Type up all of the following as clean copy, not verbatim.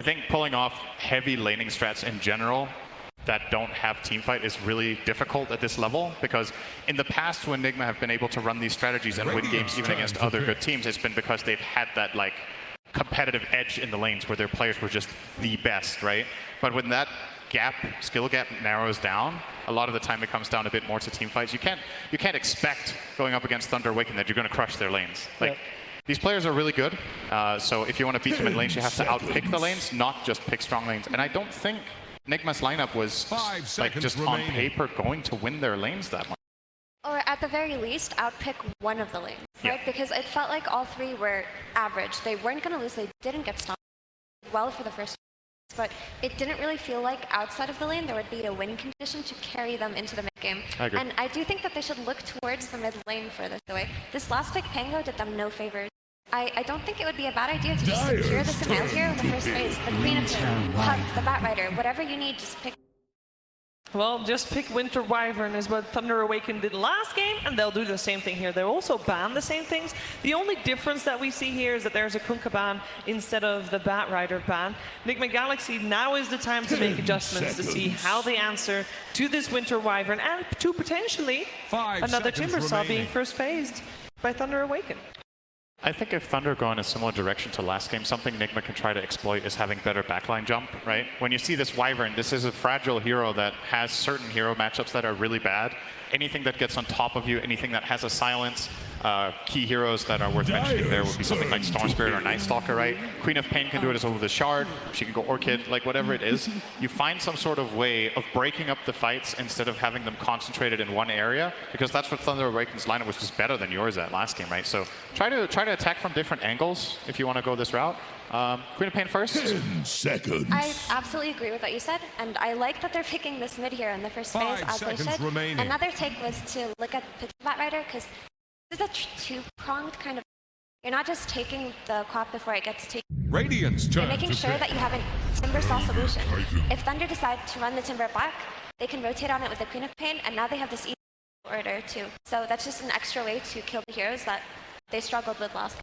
think pulling off heavy laning strats in general that don't have teamfight is really difficult at this level, because in the past when NIGMA have been able to run these strategies and win games even against other good teams, it's been because they've had that like competitive edge in the lanes where their players were just the best, right? But when that skill gap narrows down, a lot of the time it comes down a bit more to team fights. You can't expect going up against Thunder AWAKEN that you're going to crush their lanes. Like, these players are really good, so if you want to beat them in lanes, you have to outpick the lanes, not just pick strong lanes. And I don't think NIGMA's lineup was like just on paper going to win their lanes that much. Or at the very least, outpick one of the lanes, right? Because it felt like all three were average. They weren't going to lose. They didn't get stopped well for the first, but it didn't really feel like outside of the lane there would be a win condition to carry them into the mid game. And I do think that they should look towards the mid lane for this way. This last pick, Pango, did them no favors. I don't think it would be a bad idea to just secure this amount here in the first phase. The Queen of Turn, Puck, the Batrider, whatever you need, just pick. Well, just pick Winter Wyvern is what Thunder AWAKEN did last game, and they'll do the same thing here. They'll also ban the same things. The only difference that we see here is that there's a Kunkka ban instead of the Batrider ban. NIGMA Galaxy, now is the time to make adjustments to see how they answer to this Winter Wyvern and to potentially another Timbersaw being first phased by Thunder AWAKEN. I think if Thunder go in a similar direction to last game, something NIGMA can try to exploit is having better backline jump, right? When you see this Wyvern, this is a fragile hero that has certain hero matchups that are really bad. Anything that gets on top of you, anything that has a silence, key heroes that are worth mentioning there would be something like Storm Spirit or Night Stalker, right? Queen of Pain can do it as well with a Shard, she can go Orchid, like whatever it is. You find some sort of way of breaking up the fights instead of having them concentrated in one area, because that's what Thunder AWAKEN's lineup was just better than yours at last game, right? So try to attack from different angles if you want to go this route. Queen of Pain first. 10 seconds. I absolutely agree with what you said, and I like that they're picking this mid here in the first phase, as they should. Another take was to look at the Batrider, because this is a two-pronged kind of. You're not just taking the Quap before it gets taken. You're making sure that you have a Timbersaw solution. If Thunder decide to run the Timber back, they can rotate on it with the Queen of Pain, and now they have this easy order too. So that's just an extra way to kill the heroes that they struggled with last.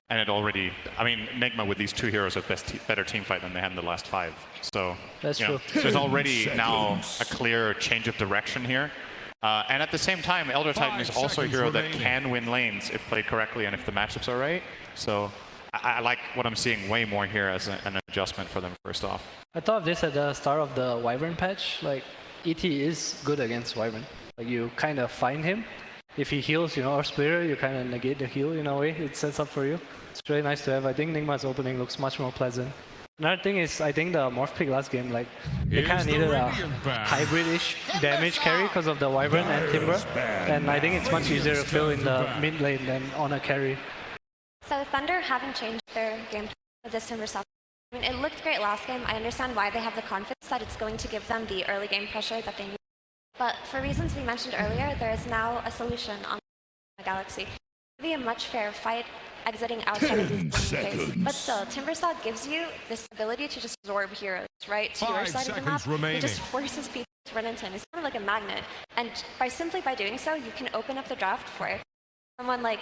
And it already, I mean, NIGMA with these two heroes have better team fight than they had in the last 5. So that's true. There's already now a clear change of direction here. And at the same time, Elder Titan is also a hero that can win lanes if played correctly and if the matchups are right. So I like what I'm seeing way more here as an adjustment for them first off. I thought of this at the start of the Wyvern patch. Like, ET is good against Wyvern. Like, you kind of find him. If he heals, you know, or Spirit, you kind of negate the heal in a way. It sets up for you. It's really nice to have. I think NIGMA's opening looks much more pleasant. Another thing is, I think the Morph pick last game, like, they kind of needed a hybrid-ish damage carry because of the Wyvern and Timber. And I think it's much easier to fill in the mid lane than on a carry. So Thunder haven't changed their game with this Timbersaw. I mean, it looked great last game. I understand why they have the confidence that it's going to give them the early game pressure that they need. But for reasons we mentioned earlier, there is now a solution on the Galaxy. It will be a much fairer fight exiting outside of these phase. But still, Timbersaw gives you this ability to just absorb heroes, right, to your side of the map. It just forces people to run into him. It's sort of like a magnet. And simply by doing so, you can open up the draft for someone like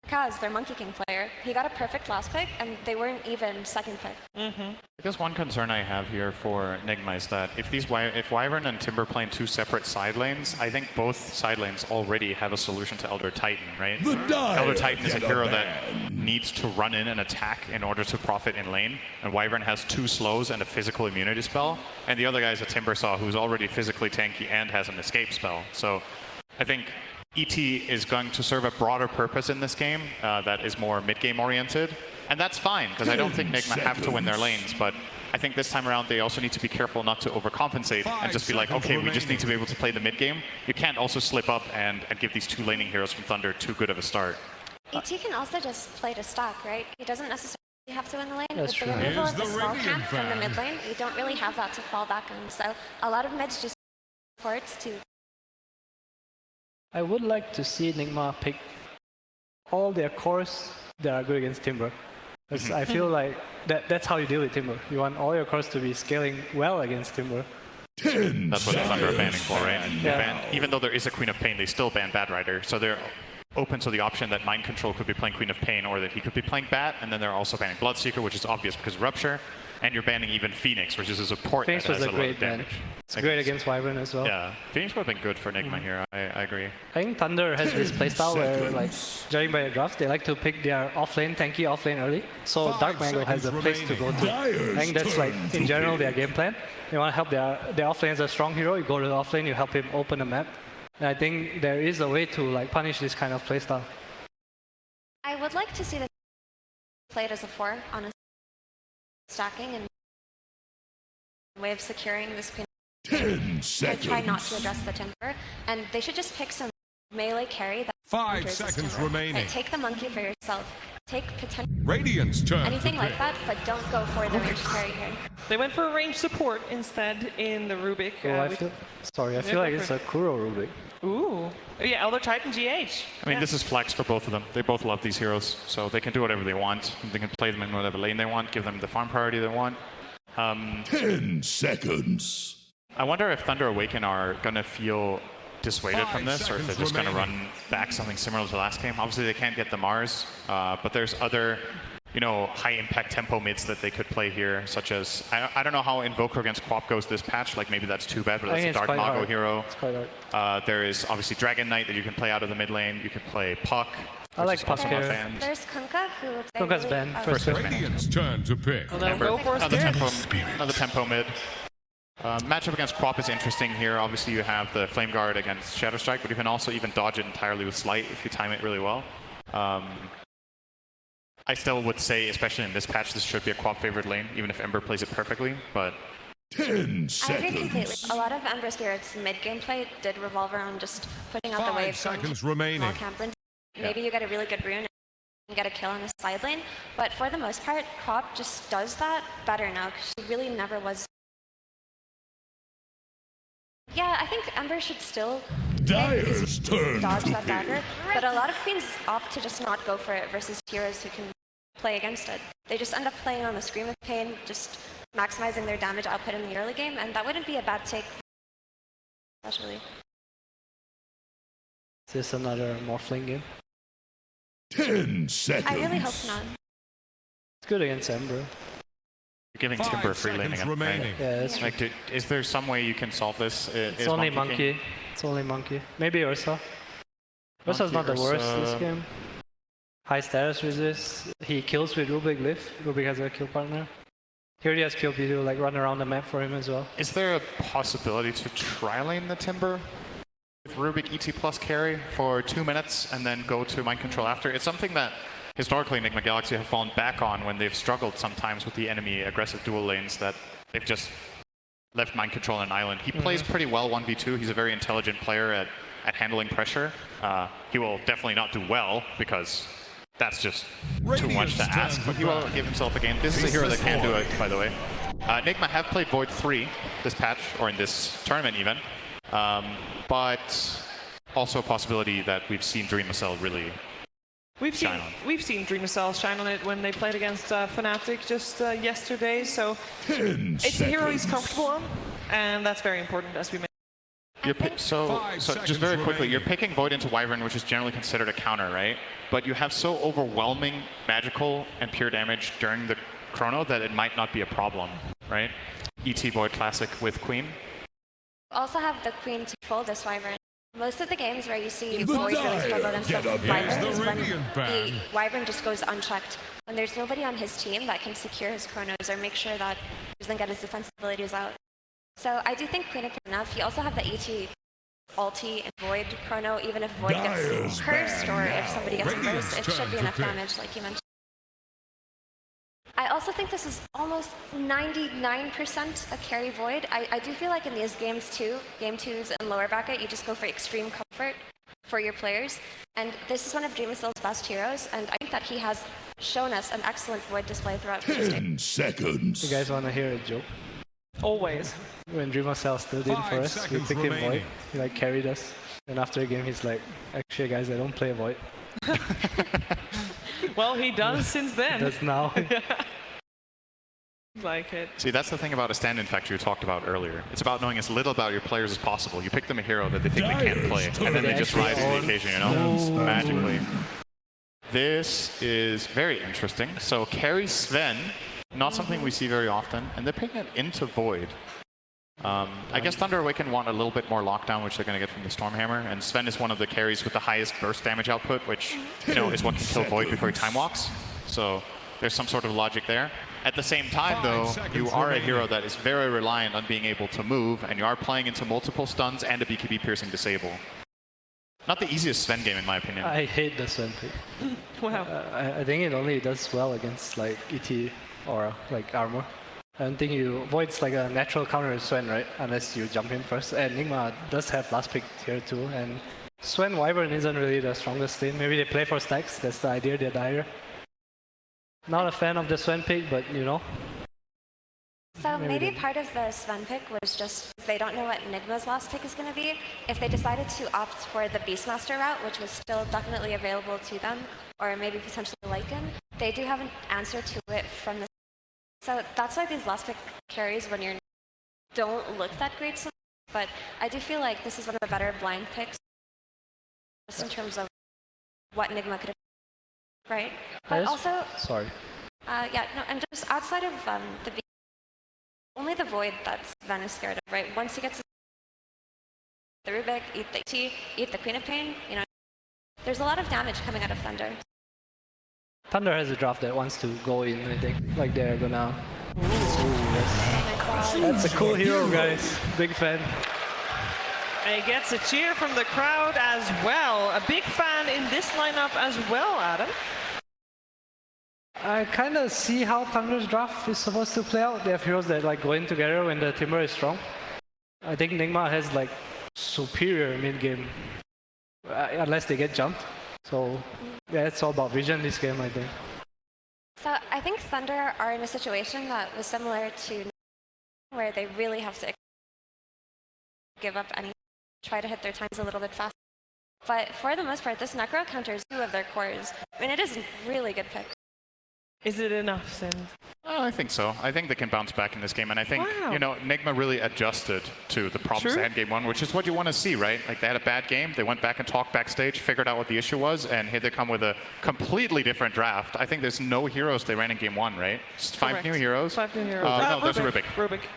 Kaz, their Monkey King player. He got a perfect last pick, and they weren't even second pick. I guess one concern I have here for NIGMA is that if Wyvern and Timber play in two separate side lanes, I think both side lanes already have a solution to Elder Titan, right? Elder Titan is a hero that needs to run in and attack in order to profit in lane, and Wyvern has 2 slows and a physical immunity spell, and the other guy is a Timbersaw who's already physically tanky and has an escape spell. So I think ET is going to serve a broader purpose in this game that is more mid-game oriented. And that's fine, because I don't think NIGMA have to win their lanes, but I think this time around they also need to be careful not to overcompensate and just be like, okay, we just need to be able to play the mid-game. You can't also slip up and give these 2 laning heroes from Thunder too good of a start. ET can also just play to stock, right? He doesn't necessarily have to win the lane. That's With the removal of the small camp from the mid lane, you don't really have that to fall back on. So a lot of mids just supports to. I would like to see NIGMA pick all their cores that are good against Timber. Because I feel like that's how you deal with Timber. You want all your cores to be scaling well against Timber. That's what the Thunder are banning for, right? Even though there is a Queen of Pain, they still ban Batrider. So they're open to the option that Mind Control could be playing Queen of Pain, or that he could be playing Bat, and then they're also banning Bloodseeker, which is obvious because of Rupture, and you're banning even Phoenix, which is a support Phoenix that was has a lot great of ban. damage. It's great against Wyvern as well. Yeah, Phoenix would have been good for NIGMA here, I agree. I think Thunder has this playstyle where, like, judging by the drafts, they like to pick their offlane, tanky offlane early. So Dark Mango has a place to go to. I think that's like, in general, their game plan. They want to help their offlane as a strong hero. You go to the offlane, you help him open the map. And I think there is a way to like punish this kind of playstyle. I would like to see the played as a 4 on a stacking and way of securing this Queen. 10 seconds. I try not to address the Timber, and they should just pick some melee carry that 5 seconds remaining. Like, take the monkey for yourself. Take potential Radiant's turn. anything like that, but don't go for the ranged carry here. They went for a range support instead in the Rubik. So I feel like it's a Kuro Rubik. Ooh. Yeah, Elder Titan GH. I mean, this is flex for both of them. They both love these heroes, so they can do whatever they want. They can play them in whatever lane they want, give them the farm priority they want. 10 seconds. I wonder if Thunder Awaken are going to feel dissuaded from this, or if they're just going to run back something similar to last game. Obviously, they can't get the Mars, but there's other, you know, high-impact tempo mids that they could play here, such as, I don't know how Invoker against Quap goes this patch, like maybe that's too bad, but that's a Dark Mago hero. It's quite hard. There is obviously Dragon Knight that you can play out of the mid lane. You can play Puck. I like Puck here. There's Kunkka, who Kunkka's banned. First pick. Radiant's turn to pick. Well, then go for Another tempo mid. Matchup against Quap is interesting here. Obviously, you have the Flame Guard against Shadow Strike, but you can also even dodge it entirely with Slight if you time it really well. I still would say, especially in this patch, this should be a Quap favored lane, even if Ember plays it perfectly. But 10 I agree completely. seconds. A lot of Ember Spirit's mid-game play did revolve around just putting out the 5 wave seconds from remaining. small camp runes. Maybe you get a really good rune and get a kill on the side lane, but for the most part, Quap just does that better now, because she really never was. Yeah, I think Ember should still Dire's turn dodge to that pick. dagger, but a lot of queens opt to just not go for it versus heroes who can play against it. They just end up playing on the Scream of Pain, just maximizing their damage output in the early game, and that wouldn't be a bad take, especially. Is this another Morphling game? 10 seconds. I really hope not. It's good against Ember. you're giving 5 Timber free lane seconds again. Right? remaining. Yeah, that's true. Like, is there some way you can solve this? It's only Monkey. It's only Monkey. Maybe Ursa. Ursa's not the worst this game. High status resist. He kills with Rubik Lift. Rubik has a kill partner. He already has QP to like run around the map for him as well. Is there a possibility to tri-lane the Timber with Rubik ET plus carry for 2 minutes and then go to Mind Control after? It's something that historically NIGMA Galaxy have fallen back on when they've struggled sometimes with the enemy aggressive dual lanes, that they've just left Mind Control on an island. He plays pretty well 1v2. He's a very intelligent player at handling pressure. He will definitely not do well because that's just too much to ask, but he will give himself a game. This is a hero that can do it, by the way. NIGMA have played Void 3 this patch, or in this tournament even, but also a possibility that we've seen Dreamcell really We've shine on. seen Dreamcell shine on it when they played against Fnatic just yesterday, so 10 it's a hero he's seconds. comfortable on, and that's very important, as we mentioned. So 5 just very seconds quickly, you're remaining. picking Void into Wyvern, which is generally considered a counter, right? But you have so overwhelming magical and pure damage during the chrono that it might not be a problem, right? ET Void Classic with Queen. Also have the Queen to control this Wyvern. Most of the games where you see The Void really Dire struggle against the get a Wyvern ban. is when Radiant the ban. Wyvern just goes unchecked. When there's nobody on his team that can secure his chronos or make sure that he doesn't get his defensive abilities out. So I do think Queen is enough. You also have the ET ulti and Void chrono, even if Void Dire's gets cursed or ban if somebody gets Radiant's cursed, it should turn be to enough pick. damage, like you mentioned. I also think this is almost 99% a carry Void. I do feel like in these games too, game twos and lower bracket, you just go for extreme comfort for your players. And this is one of Dreamcell's best heroes, and I think that he has shown us an excellent Void display throughout the 10 seconds. You guys want to hear a joke? Always. When Dreamcell stood in 5 for us, we seconds picked him Void. remaining. He like carried us. And after a game, he's like, actually guys, I don't play Void. Well, he does since then. That's now. Seems like it. See, that's the thing about a stand-in factor you talked about earlier. It's about knowing as little about your players as possible. You pick them a hero that they think they can't play, and then they just rise to the occasion, you know? Magically. This is very interesting. So carry Sven, not something we see very often, and they're picking it into Void. I guess Thunder Awaken want a little bit more lockdown, which they're going to get from the Stormhammer, and Sven is one of the carries with the highest burst damage output, which, you know, is what can kill Void before he time walks. So there's some sort of logic there. At the same time, though, you are a hero that is very reliant on being able to move, and you are playing into multiple stuns and a BKB piercing disable. Not the easiest Sven game, in my opinion. I hate the Sven pick. Wow. I think it only does well against like ET or like armor. I don't think Void's like a natural counter to Sven, right? Unless you jump in first. And NIGMA does have last pick here too. And Sven Wyvern isn't really the strongest thing. Maybe they play for stacks. That's the idea, they're dire. Not a fan of the Sven pick, but you know. So maybe part of the Sven pick was just they don't know what NIGMA's last pick is going to be. If they decided to opt for the Beastmaster route, which was still definitely available to them, or maybe potentially AWAKEN, they do have an answer to it from the. So that's why these last pick carries when you don't look that great sometimes. But I do feel like this is one of the better blind picks, just in terms of what NIGMA could have, right? But also, sorry. Yeah, no, and just outside of the only the Void that Sven is scared of, right? Once he gets the Rubik, eat the T, eat the Queen of Pain, you know, there's a lot of damage coming out of Thunder. Thunder has a draft that wants to go in, I think. Like they're gonna. Ooh, yes. That's a cool hero, guys. Big fan. And he gets a cheer from the crowd as well. A big fan in this lineup as well, Adam. I kind of see how Thunder's draft is supposed to play out. They have heroes that like go in together when the Timber is strong. I think NIGMA has like superior mid game, unless they get jumped. So yeah, it's all about vision this game, I think. So I think Thunder are in a situation that was similar to where they really have to give up any, try to hit their times a little bit faster. But for the most part, this Necro counters 2 of their cores. I mean, it is a really good pick. Is it enough, Sin? I think so. I think they can bounce back in this game, and I think, you know, NIGMA really adjusted to the problems they had in game 1, which is what you want to see, right? Like, they had a bad game, they went back and talked backstage, figured out what the issue was, and here they come with a completely different draft. I think there's no heroes they ran in game 1, right? Just 5 new heroes. 5 new heroes. No, there's a Rubik.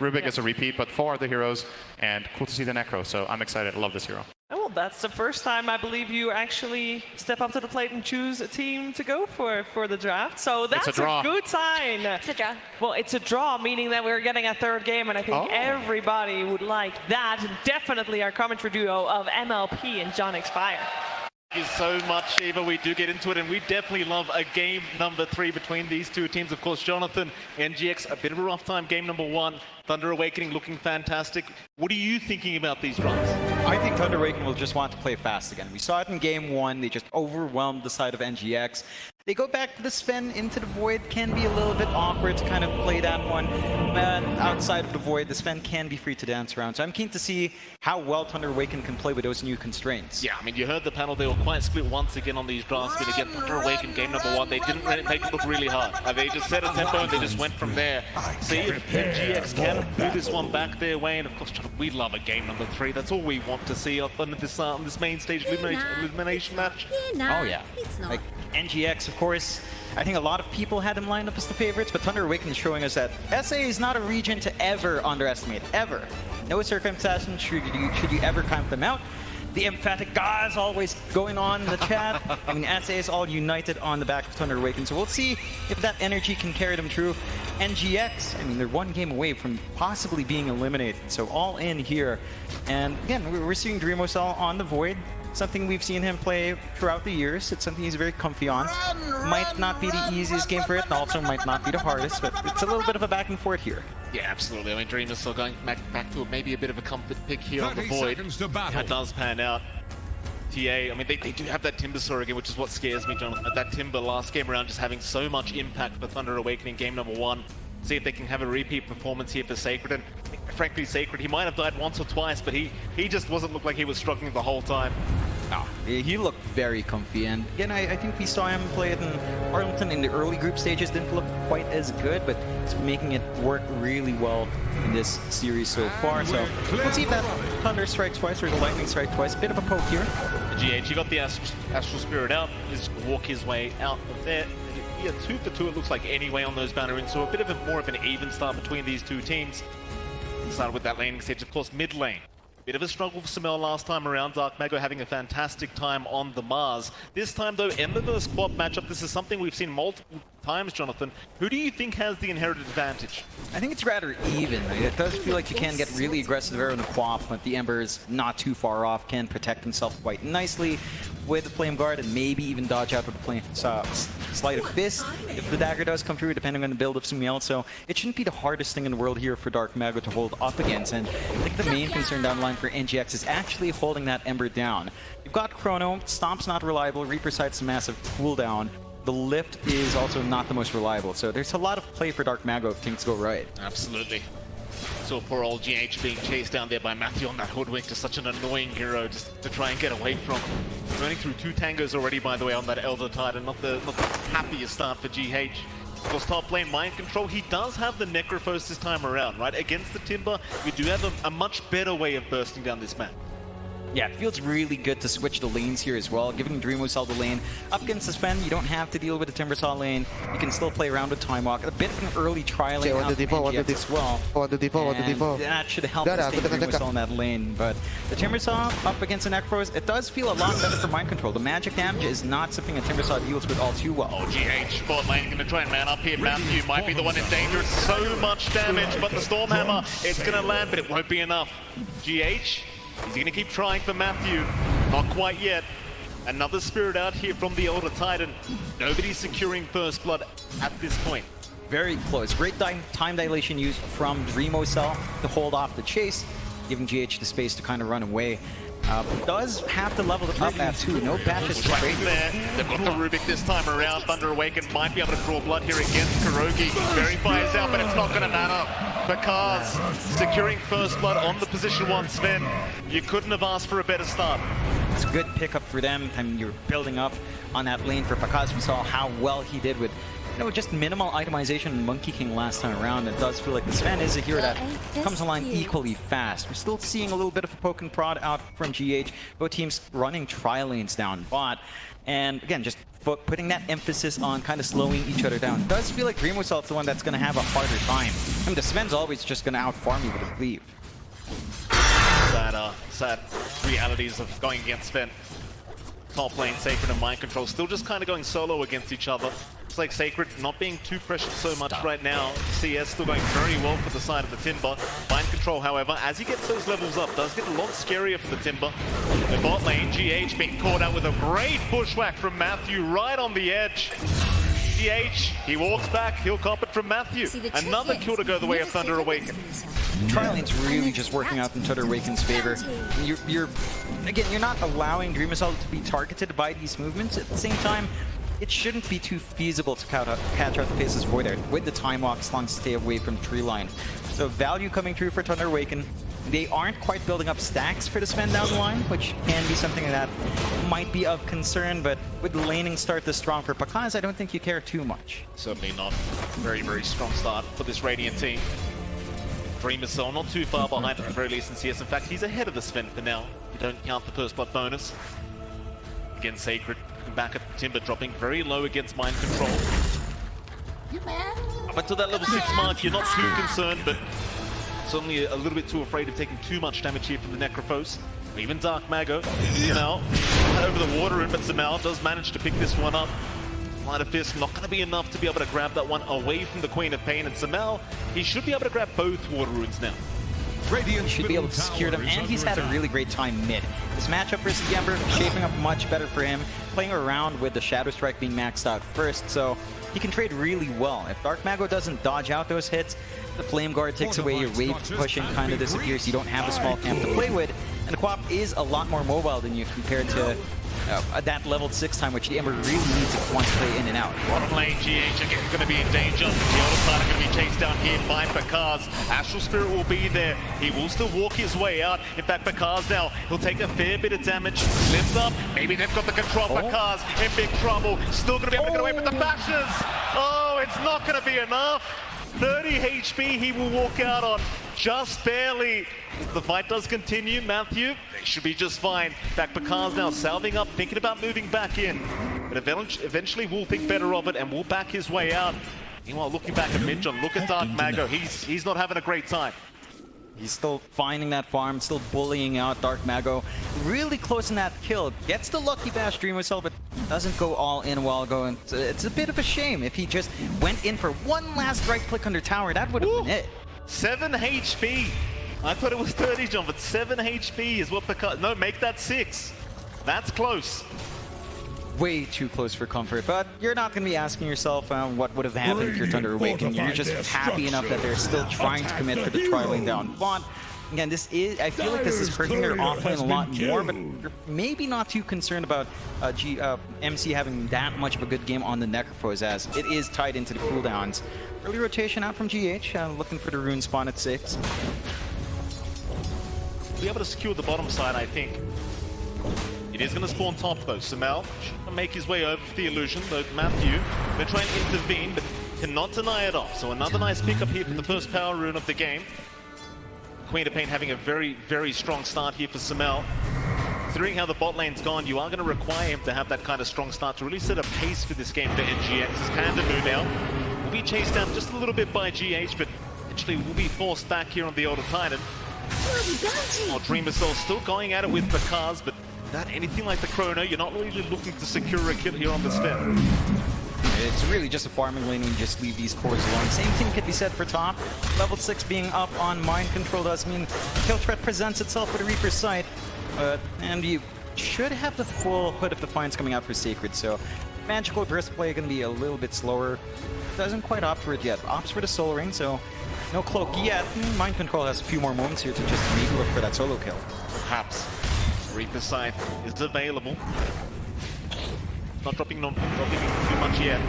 Rubik yeah. is a repeat, but 4 other heroes, and cool to see the Necro, so I'm excited. I love this hero. Oh, well, that's the first time I believe you actually step up to the plate and choose a team to go for the draft. So that's a good sign. It's a draw. Well, it's a draw, meaning that we're getting a 3rd game, and I think everybody would like that. Definitely our commentary duo of MLP and John Fire. Thank you so much, Eva. We do get into it, and we definitely love a game number 3 between these two teams. Of course, Jonathan, NGX, a bit of a rough time. Game number 1, Thunder Awakening looking fantastic. What are you thinking about these runs? I think Thunder Awakening will just want to play fast again. We saw it in game 1. They just overwhelmed the side of NGX. They go back to the Sven into the Void. Can be a little bit awkward to kind of play that one. But outside of the Void, the Sven can be free to dance around. So I'm keen to see how well Thunder Awakening can play with those new constraints. Yeah, I mean, you heard the panel. They were quite split once again on these drafts. But again, Thunder Awakening game number 1, they didn't make it look really hard. They just set a tempo and they just went from there. See if NGX can move this one back their way. And of course, we love a game number 3. That's all we want to see up on this main stage elimination match. Oh yeah. Like NGX, of course, I think a lot of people had them lined up as the favorites, but Thunder Awakening is showing us that SA is not a region to ever underestimate, ever. No circumstance should you ever count them out. The emphatic guys always going on in the chat. I mean, SA is all united on the back of Thunder Awakening, so we'll see if that energy can carry them through. NGX, I mean, they're 1 game away from possibly being eliminated, so all in here. And again, we're seeing Dreamosel on the Void. Something we've seen him play throughout the years. It's something he's very comfy on. Might not be the easiest game for it, and also might not be the hardest, but it's a little bit of a back and forth here. Yeah, absolutely. I mean, Dream is still going back to maybe a bit of a comfort pick here on the Void. That does pan out. TA, I mean, they do have that Timber Saw again, which is what scares me, Jonathan. That Timber last game around just having so much impact for Thunder Awakening game number 1. See if they can have a repeat performance here for Sacred. And frankly, Sacred, he might have died once or twice, but he just wasn't look like he was struggling the whole time. Oh, he looked very comfy, and again, I think we saw him play it in Arlington in the early group stages. Didn't look quite as good, but he's making it work really well in this series so far. So we'll see if that Thunder strikes twice or the Lightning strike twice. Bit of a poke here. GH, he got the Astral Spirit out. He's walk his way out of there. Yeah, 2 for 2 it looks like anyway on those banner ins. So a bit of more of an even start between these two teams. Started with that laning stage, of course, mid lane. Bit of a struggle for Samel last time around. Dark Mago having a fantastic time on the Mars. This time, though, Ember versus Quap matchup. This is something we've seen multiple times, Jonathan. Who do you think has the inherited advantage? I think it's rather even. It does feel like you can get really aggressive there on the Quap, but the Ember is not too far off, can protect himself quite nicely with the Flame Guard and maybe even dodge out with the Flame Sleight of Fist if the dagger does come through, depending on the build of Sumiel. So it shouldn't be the hardest thing in the world here for Dark Mago to hold up against. And I think the main concern down the line for NGX is actually holding that Ember down. You've got Chrono, Stomp's not reliable, Reaper Sight's a massive cooldown. The lift is also not the most reliable, so there's a lot of play for Dark Mago if things go right. Absolutely. So poor old GH being chased down there by Matthew on that hoodwink, just such an annoying hero just to try and get away from. Running through 2 tangos already, by the way, on that Elder Titan. Not the happiest start for GH. Of course, top lane Mind Control, he does have the Necrophos this time around, right? Against the Timber, we do have a much better way of bursting down this map. Yeah, it feels really good to switch the lanes here as well. Giving Dreamosal the lane. Up against the Sven, you don't have to deal with the Timbersaw lane. You can still play around with Time Walk. A bit of an early trialing out of NGX as well. And that should help us take Dreamosal in that lane. But the Timbersaw up against the Necros, it does feel a lot better for Mind Control. The magic damage is not something a Timbersaw deals with all too well. Oh, GH, bot lane going to try and man up here. Matthew might be the one in danger. It's so much damage, but the Stormhammer, it's going to land, but it won't be enough. GH, is he going to keep trying for Matthew? Not quite yet. Another Spirit out here from the Elder Titan. Nobody's securing First Blood at this point. Very close. Great time dilation used from Dreamosal to hold off the chase, giving GH the space to kind of run away. Does have to level it up at 2. No patches right there. They've got the Rubik this time around. Thunder Awaken might be able to draw blood here against Kurogi. Verifies out, but it's not going to matter because securing First Blood on the position 1 Sven, you couldn't have asked for a better start. It's a good pickup for them. I mean, you're building up on that lane for Pakaz. We saw how well he did with, just minimal itemization in Monkey King last time around. It does feel like the Sven is a hero that comes online equally fast. We're still seeing a little bit of a poke and prod out from GH. Both teams running tri-lanes down bot. And again, just putting that emphasis on kind of slowing each other down. It does feel like Dreamosal's the one that's going to have a harder time. I mean, the Sven's always just going to outfarm you with a cleave. Sad realities of going against Sven. Top lane, Sacred and Mind Control still just kind of going solo against each other. It's like Sacred not being too pressured so much right now. CS still going very well for the side of the Timber. Mind Control, however, as he gets those levels up, does get a lot scarier for the Timber. The bot lane, GH being caught out with a great bushwhack from Matthew right on the edge. GH, he walks back, he'll cop it from Matthew. Another kill to go the way of Thunder Awaken. Tri-lane's really just working out in Thunder Awaken's favor. You're not allowing Dreamosal to be targeted by these movements. At the same time, it shouldn't be too feasible to catch out the Faceless Void with the Time Walk as long as stay away from tree line. So value coming through for Thunder Awaken. They aren't quite building up stacks for the Sven down the line, which can be something that might be of concern, but with the laning start this strong for Pakaz, I don't think you care too much. Certainly not. Very, very strong start for this Radiant team. Dreamosal not too far behind at the very least in CS. In fact, he's ahead of the Sven for now. You don't count the First Blood bonus. Again, Sacred back at Timber, dropping very low against Mind Control. Up until that level 6 mark, you're not too concerned, but certainly a little bit too afraid of taking too much damage here from the Necrophos. Even Dark Mago, Samel, over the water room, but Samel does manage to pick this one up. Sleight of Fist not going to be enough to be able to grab that one away from the Queen of Pain, and Samel, he should be able to grab both water runes now. He should be able to secure them, and he's had a really great time mid. This matchup versus the Ember shaping up much better for him, playing around with the Shadow Strike being maxed out first, so he can trade really well. If Dark Mago doesn't dodge out those hits, the Flame Guard takes away, your wave pushing kind of disappears, you don't have a small camp to play with, and the Quap is a lot more mobile than you compared to that level 6 time, which the Ember really needs to want to play in and out. Bottom lane, GH again going to be in danger. The other side are going to be chased down here by Bakaz. Astral Spirit will be there. He will still walk his way out. In fact, Bakaz now, he'll take a fair bit of damage. Lift up. Maybe they've got the control. Bakaz in big trouble. Still going to be able to get away with the bashes. Oh, it's not going to be enough. 30 HP he will walk out on. Just barely. The fight does continue. Matthew, they should be just fine. In fact, Bakaz now salving up, thinking about moving back in. But eventually will think better of it and will back his way out. Meanwhile, looking back at Midjon, look at Dark Mago. He's not having a great time. He's still finding that farm, still bullying out Dark Mago. Really close in that kill. Gets the Lucky Bash Dream Whistle, but doesn't go all in while going. It's a bit of a shame. If he just went in for one last right click under tower, that would have been it. 7 HP. I thought it was 30, John, but 7 HP is what Bakaz... No, make that 6. That's close. Way too close for comfort, but you're not going to be asking yourself what would have happened if you're Thunder Awaken. You're just happy enough that they're still trying to commit for the tri-lane down bot. Again, I feel like this is hurting their offlane a lot more, but you're maybe not too concerned about MC having that much of a good game on the Necrophos, as it is tied into the cooldowns. Early rotation out from GH, looking for the rune spawn at 6. Be able to secure the bottom side, I think. It is going to spawn top though. Samel should make his way over for the illusion, though Matthew, they're trying to intervene, but cannot deny it off. So another nice pickup here for the first power rune of the game. Queen of Pain having a very, very strong start here for Samel. Considering how the bot lane's gone, you are going to require him to have that kind of strong start to really set a pace for this game for NGX. As Pandamu now will be chased down just a little bit by GH, but eventually will be forced back here on the Elder Titan. Dreamer Cell still going at it with Bakaz, but without anything like the Chrono, you're not really looking to secure a kill here on the step. It's really just a farming lane when you just leave these cores alone. Same thing could be said for top. Level 6 being up on Mind Control does mean kill threat presents itself with a Reaper's Sight. And you should have the full Hood of Defiance coming out for Sacred, so Magical Burst play going to be a little bit slower. Doesn't quite opt for it yet. Opts for the Soul Ring, so no cloak yet. Mind Control has a few more moments here to just maybe look for that solo kill. Perhaps. Reaper's Sight is available. Not dropping too much yet.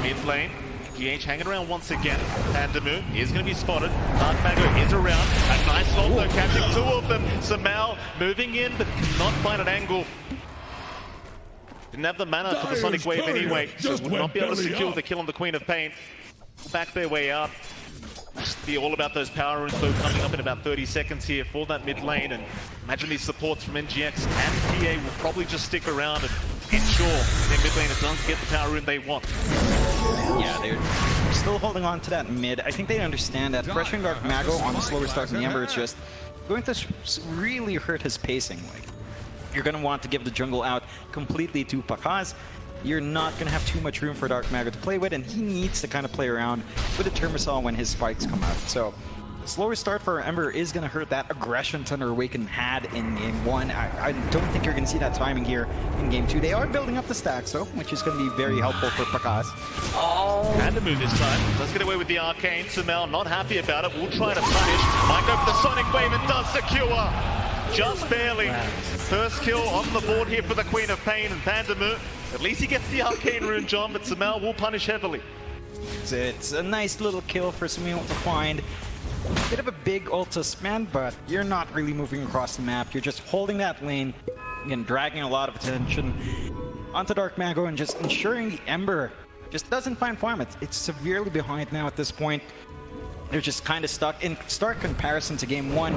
Mid lane, GH hanging around once again. Pandamu is going to be spotted. Dark Mago is around. A nice hold though, catching 2 of them. Samao moving in, but cannot find an angle. Didn't have the mana for the Sonic Wave anyway, so would not be able to secure the kill on the Queen of Pain. Back their way out. Just be all about those power runes though, coming up in about 30 seconds here for that mid lane, and imagine these supports from NGX and PA will probably just stick around and ensure their mid lane doesn't get the power rune they want. Yeah, they're still holding on to that mid. I think they understand that pressuring Dark Mago on the slower start in the Ember is just going to really hurt his pacing. Like, you're going to want to give the jungle out completely to Bakaz. You're not going to have too much room for Dark Mago to play with, and he needs to kind of play around with the Turmosol when his spikes come out. So, the slower start for Ember is going to hurt that aggression Thunder Awaken had in Game 1. I don't think you're going to see that timing here in Game 2. They are building up the stacks, though, which is going to be very helpful for Bakaz. And the move this time. Does get away with the Arcane. Samel not happy about it. Will try to punish. Might go for the Sonic Wave and does secure. Just barely. First kill on the board here for the Queen of Pain and Pandamu. At least he gets the Arcane Rune, John, but Samel will punish heavily. It's a nice little kill for Samel to find. Bit of a big ult to spend, but you're not really moving across the map. You're just holding that lane, again, dragging a lot of attention onto Dark Mago and just ensuring the Ember just doesn't find farm. It's severely behind now at this point. They're just kind of stuck. In stark comparison to Game 1,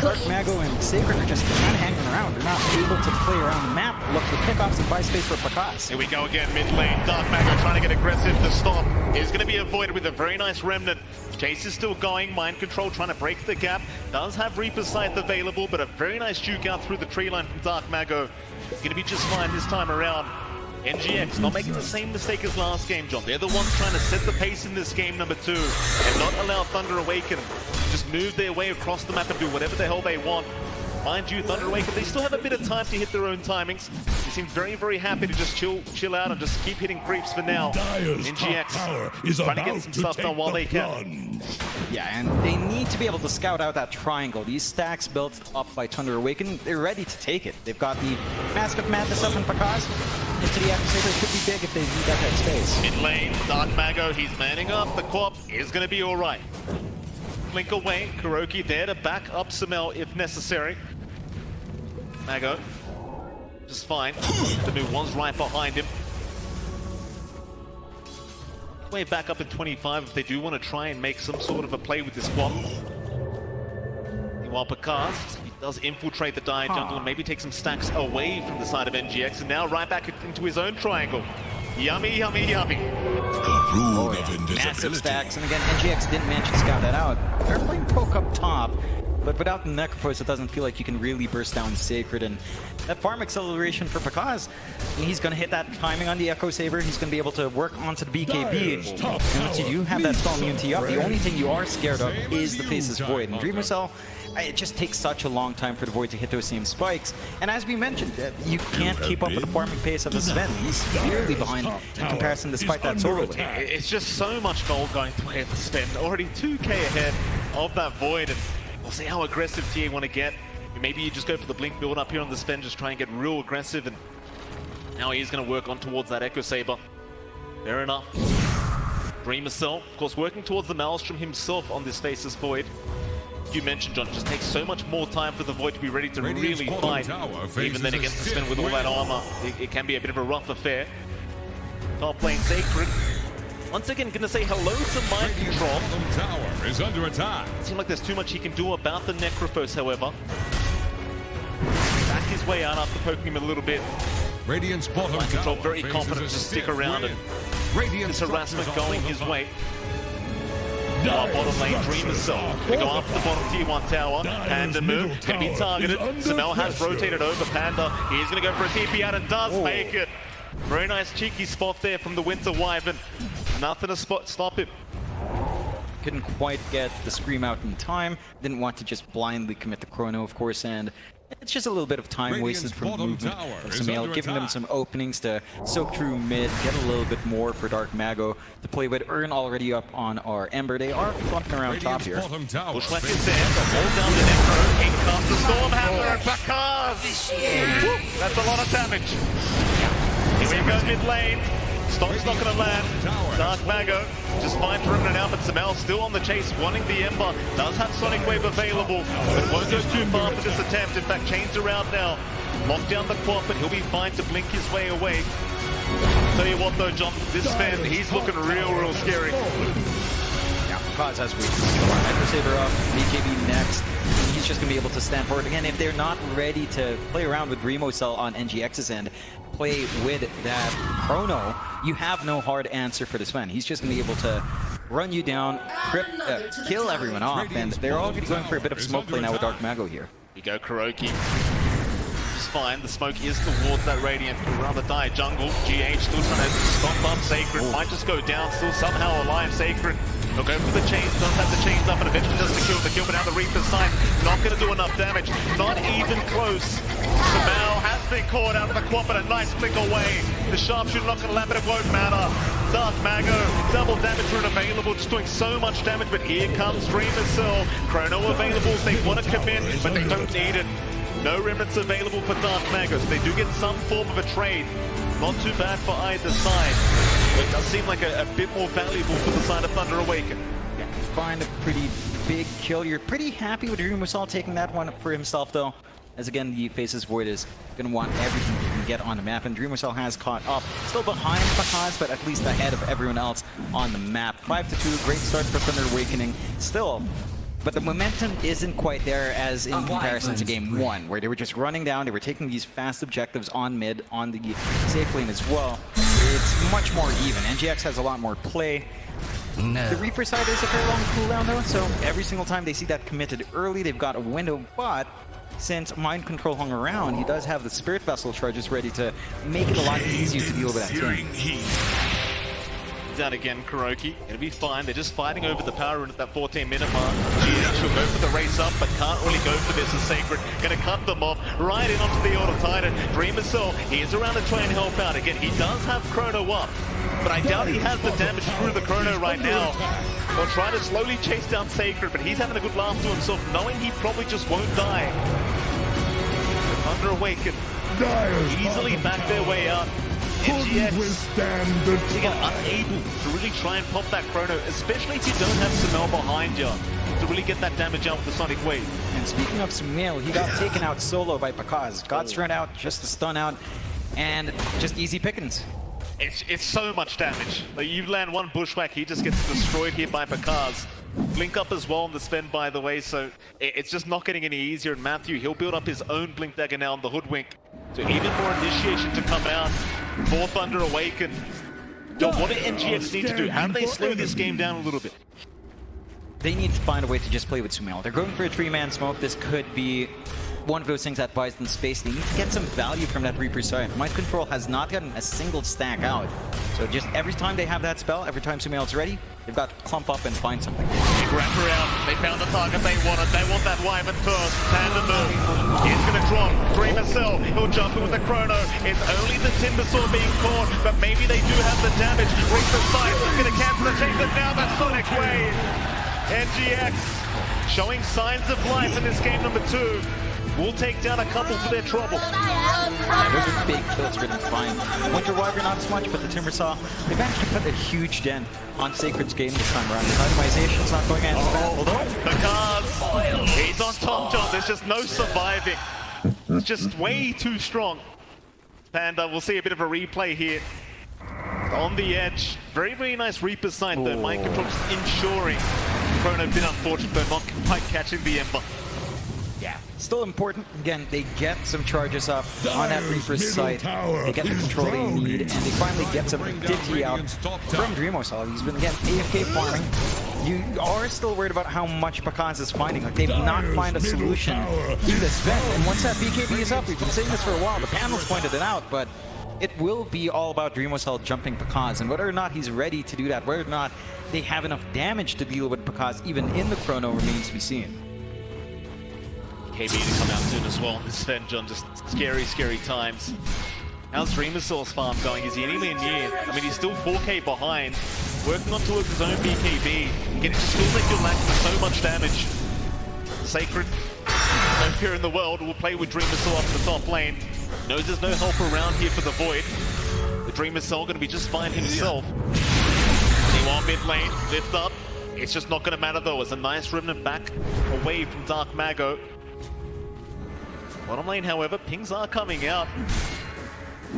Dark Mago and Sacred are just kind of hanging around. They're not able to play around the map. Look for pickoffs and buy space for Bakaz. Here we go again, mid lane. Dark Mago trying to get aggressive. The stop is going to be avoided with a very nice Remnant. Chase is still going. Mind Control trying to break the gap. Does have Reaper's Sight available, but a very nice juke out through the tree line from Dark Mago. It's going to be just fine this time around. NGX not making the same mistake as last game, John. They're the ones trying to set the pace in this game number 2 and not allow Thunder Awaken to just move their way across the map and do whatever the hell they want. Mind you, Thunder Awaken, they still have a bit of time to hit their own timings. He seemed very, very happy to just chill out and just keep hitting creeps for now. Dire's top tower is trying to about get some to stuff take done while the they can. plunge. Yeah, and they need to be able to scout out that triangle. These stacks built up by Thunder Awaken, they're ready to take it. They've got the Mask of Madness up in Pakaz. Into the Accusator could be big if they need that space. Mid lane, Dark Mago, he's manning up. The co-op is going to be all right. Blink away, Kuroki there to back up Samel if necessary. Mago, just fine. The new one's right behind him. Way back up in 25 if they do want to try and make some sort of a play with this swap. Meanwhile, Pakaz, he does infiltrate the Dire jungle and maybe take some stacks away from the side of NGX, and now right back into his own triangle. Yummy, yummy, yummy. The rune of invisibility. Massive stacks, and again, NGX didn't manage to scout that out. They're playing poke up top, but without the Necrophos, it doesn't feel like you can really burst down Sacred, and that farm acceleration for Pakaz, he's going to hit that timing on the Echo Saber, he's going to be able to work onto the BKB, and once you do have that spell immunity up, the only thing you are scared of is the Face's Void, and Dreamercell, it just takes such a long time for the Void to hit those same spikes, and as we mentioned, you can't keep up with the farming pace of the Sven. He's severely behind in comparison despite that solo lane. It's just so much gold going the way of the Sven, already 2k ahead of that Void, and we'll see how aggressive TA want to get. Maybe you just go for the Blink build up here on the Sven, just try and get real aggressive, and now he's going to work on towards that Echo Saber. Fair enough. Dreamercell, of course, working towards the Maelstrom himself on this Faceless Void. You mentioned, John, it just takes so much more time for the Void to be ready to really fight. Even then against the Sven with all that armor, it can be a bit of a rough affair. Top lane Sacred. Once again, gonna say hello to Mind Control. Tower is under attack. Seems like there's too much he can do about the Necrophos, however. Back his way out after poking him a little bit. Radiant's bottom Mind Control tower very faces confident a to stick stiff around wind. and this harassment going his way. Now bottom lane, Dreamercell. Gonna go after the bottom tier 1 tower. Panda move, gonna be targeted. Samel has rotated over Panda. He's gonna go for a TP out and does make it. Very nice cheeky spot there from the Winter Wyvern. Nothing to stop him. Couldn't quite get the Scream out in time. Didn't want to just blindly commit the Chrono, of course, and it's just a little bit of time wasted from the movement of Samel, giving them some openings to soak through mid, get a little bit more for Dark Mago to play with. Urn already up on our Ember. They are bumping around top here. Bushwhack is there, hold down the Necro. In comes the Stormhammer and Pakaz! That's a lot of damage. Here we go mid lane. Stomp's not going to land. Dark Mago just fine to remnant out, but Samel still on the chase, wanting the Ember. Does have Sonic Wave available, but won't go too far for this attempt. In fact, chains are out now. Lock down the quad, but he'll be fine to blink his way away. Tell you what though, John, this Sven, he's looking real scary. Yeah, Pakaz has weakness. Echo Saber up, BKB next. He's just going to be able to stand forward. Again, if they're not ready to play around with Remo Cell on NGX's end, play with that Chrono, you have no hard answer for this Sven. He's just going to be able to run you down, kill everyone off, and they're already going for a bit of smoke play now with Dark Mago here. You go Kuroki. Just fine, the smoke is towards that Radiant, rather dire jungle. GH still trying to stomp up Sacred, might just go down, still somehow alive Sacred. He'll go for the chains, does have the chains up, and eventually does the kill, but now the Reaper's side, not going to do enough damage, not even close. Samel has been caught out of the quad, but a nice flick away. The sharpshooter not going to land, but it won't matter. Dark Mago, double damage rune available, just doing so much damage, but here comes Dreamercell. Chrono available, they want to commit, but they don't need it. No remnants available for Dark Mago, so they do get some form of a trade. Not too bad for either side. But it does seem like a bit more valuable for the side of Thunder Awaken. Yeah, find a pretty big kill. You're pretty happy with Dreamercell taking that one for himself, though. As again, the Faceless Void is going to want everything he can get on the map, and Dreamercell has caught up. Still behind Pakaz, but at least ahead of everyone else on the map. 5-2, great start for Thunder Awakening. Still, but the momentum isn't quite there as in comparison to Game 1, where they were just running down, they were taking these fast objectives on mid, on the safe lane as well. It's much more even. NGX has a lot more play. The Reaper side is a very long cooldown though, so every single time they see that committed early, they've got a window, but since Mind Control hung around, he does have the Spirit Vessel charges ready to make it a lot easier to deal with that team. down again, Kuroki. It'll be fine. They're just fighting over the power rune at that 14-minute mark. GH will go for the race up, but can't really go for this as Sacred. Gonna cut them off right in onto the Order Titan. Dreamer Soul, he is around to try and help out. Again, he does have Chrono up, but I doubt he has the damage through the Chrono right now. They'll try to slowly chase down Sacred, but he's having a good laugh to himself, knowing he probably just won't die. Under Awaken, easily back their way out. NGX, again, unable to really try and pop that Chrono, especially if you don't have Sumail behind you to really get that damage out with the Sonic Wave. And speaking of Sumail, he got taken out solo by Pakaz. Got strung out, just a stun out, and just easy pickings. It's so much damage. Like, you land one bushwhack, he just gets destroyed here by Pakaz. Blink up as well on the Sven, by the way, so it's just not getting any easier. And Matthew, he'll build up his own Blink Dagger now on the Hoodwink. So even more initiation to come out. Fourth Thunder Awaken. Yo, what do NGX need to do? How do they slow this game down a little bit? They need to find a way to just play with Sumail. They're going for a 3-man smoke. This could be one of those things that buys them space. They need to get some value from that Reaper side. Mind Control has not gotten a single stack out. So just every time they have that spell, every time Sumail's ready, they've got to clump up and find something. They wrap around. They found the target they wanted. They want that Wyvern first. Panda move. It's going to drop. Dreamer Cell. He'll jump in with the Chrono. It's only the Timbersaw being caught, but maybe they do have the damage. Reaper sight. Going to cancel the chase. And now that Sonic Wave. NGX showing signs of life in this game number 2. We'll take down a couple for their trouble. Yeah, those are big kills for them to find. Winter Wyvern not as much, but the Timbersaw, they managed to put a huge dent on Sacred's game this time around. The itemization's not going as bad, although... Because he's on top, John. There's just no surviving. It's just way too strong. Panda, we'll see a bit of a replay here. On the edge. Very, very nice Reaper side though. Mind Control just ensuring. Chrono a bit unfortunate though, not quite catching the Ember. Yeah, still important. Again, they get some charges up on that Reaper's site. They get the control they need, and they finally get some Ditty out from Dreamosol. He's been, again, AFK farming. You are still worried about how much Pakaz is finding. Like, they've not found a solution to this event. And once that BKB is up, we've been saying this for a while, the panel's pointed it out, but it will be all about Dreamosol jumping Pakaz, and whether or not he's ready to do that, whether or not they have enough damage to deal with Pakaz, even in the Chrono, remains to be seen. KB to come out soon as well. This Sven, John, just scary, scary times. How's Dreamersaur's farm going? Is he anywhere near? I mean, he's still 4k behind, working on towards his own BKB. Again, it just feels like you're lacking so much damage. Sacred, no fear in the world, will play with Dreamersaur up the top lane. Knows there's no help around here for the Void. The Dreamersaur going to be just fine himself. 21 mid lane, lift up. It's just not going to matter though, as a nice remnant back away from Dark Mago. Bottom lane, however, pings are coming out.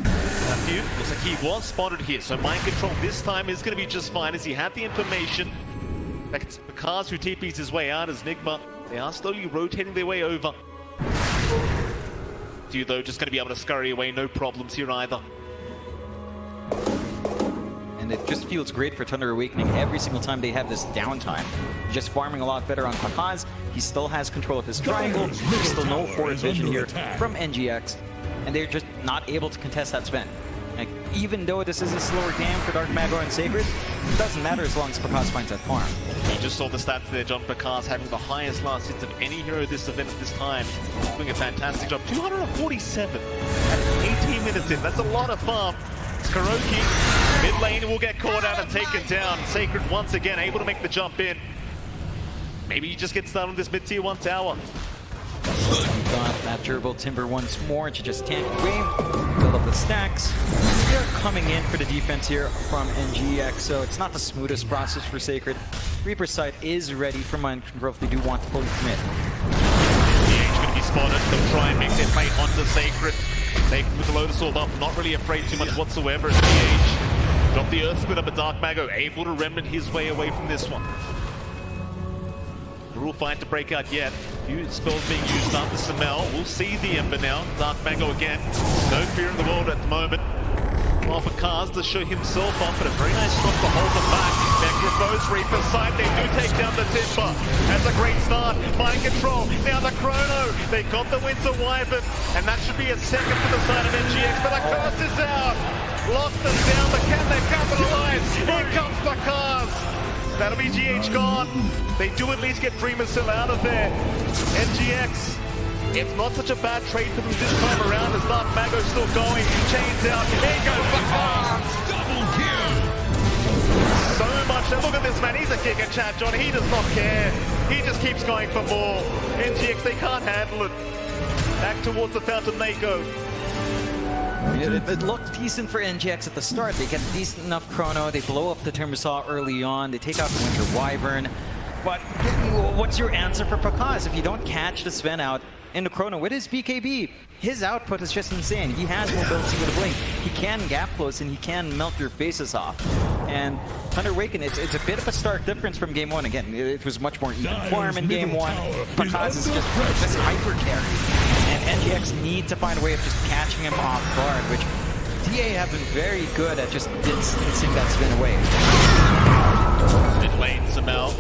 Matthew looks like he was spotted here, so Mind Control this time is going to be just fine as he had the information. In fact, it's Pakaz who TPs his way out as NIGMA. They are slowly rotating their way over. You though, just going to be able to scurry away, no problems here either. And it just feels great for Thunder Awakening every single time they have this downtime. Just farming a lot better on Pakaz. He still has control of his triangle. There's still no forward vision here from NGX. And they're just not able to contest that Sven. Like, even though this is a slower game for Dark Mago and Sacred, it doesn't matter as long as Pakaz finds that farm. You just saw the stats there, John. Pakaz having the highest last hits of any hero this event at this time. Doing a fantastic job. 247 at 18 minutes in. That's a lot of farm. It's Kuroki. Mid lane will get caught out and taken down. Sacred once again able to make the jump in. Maybe he just gets down on this mid-tier 1 tower. We've got that Durable Timber once more to just tank away, build up the stacks. They're coming in for the defense here from NGX, so it's not the smoothest process for Sacred. Reaper's side is ready for Mind Control if they do want to fully commit. DH going to be spotted. They'll try and make their play onto Sacred. Sacred with the Lotus Orb up, not really afraid too much whatsoever as DH. Drop the Earth Split up a Dark Mago, able to remnant his way away from this one. Rule fight to break out yet. Few spells being used up. The Sumail. We'll see the Ember now. Dark Mago again. No fear in the world at the moment. Well, for Kaz to show himself off, but a very nice stop to hold them back. Necrophos, Reaper side. They do take down the Timber. That's a great start. Mind Control. Now the Chrono. They got the Winter Wyvern. And that should be a second for the side of NGX, but a curse is out. locked them down, but can they capitalize? Here comes Bakaz. That'll be GH gone. They do at least get Dreamer still out of there. NGX, it's not such a bad trade for them this time around as Dark Mago's still going. Chains out. Here goes Bakaz. Double kill. So much. And look at this man. He's a giga chat, John. He does not care. He just keeps going for more. NGX, they can't handle it. Back towards the fountain they go. It looked decent for NGX at the start. They get decent enough chrono. They blow up the Timbersaw early on. They take out the Winter Wyvern. But what's your answer for Pakaz if you don't catch the Sven out in the chrono with his BKB? His output is just insane. He has mobility with a blink. He can gap close and he can melt your faces off. And Thunder Awaken, it's a bit of a stark difference from game one. Again, it was much more even farm in game one. Pakaz is just hyper carry. And NGX need to find a way of just catching him off guard, which DA have been very good at just distancing that Sven away. Mid lane, Samel.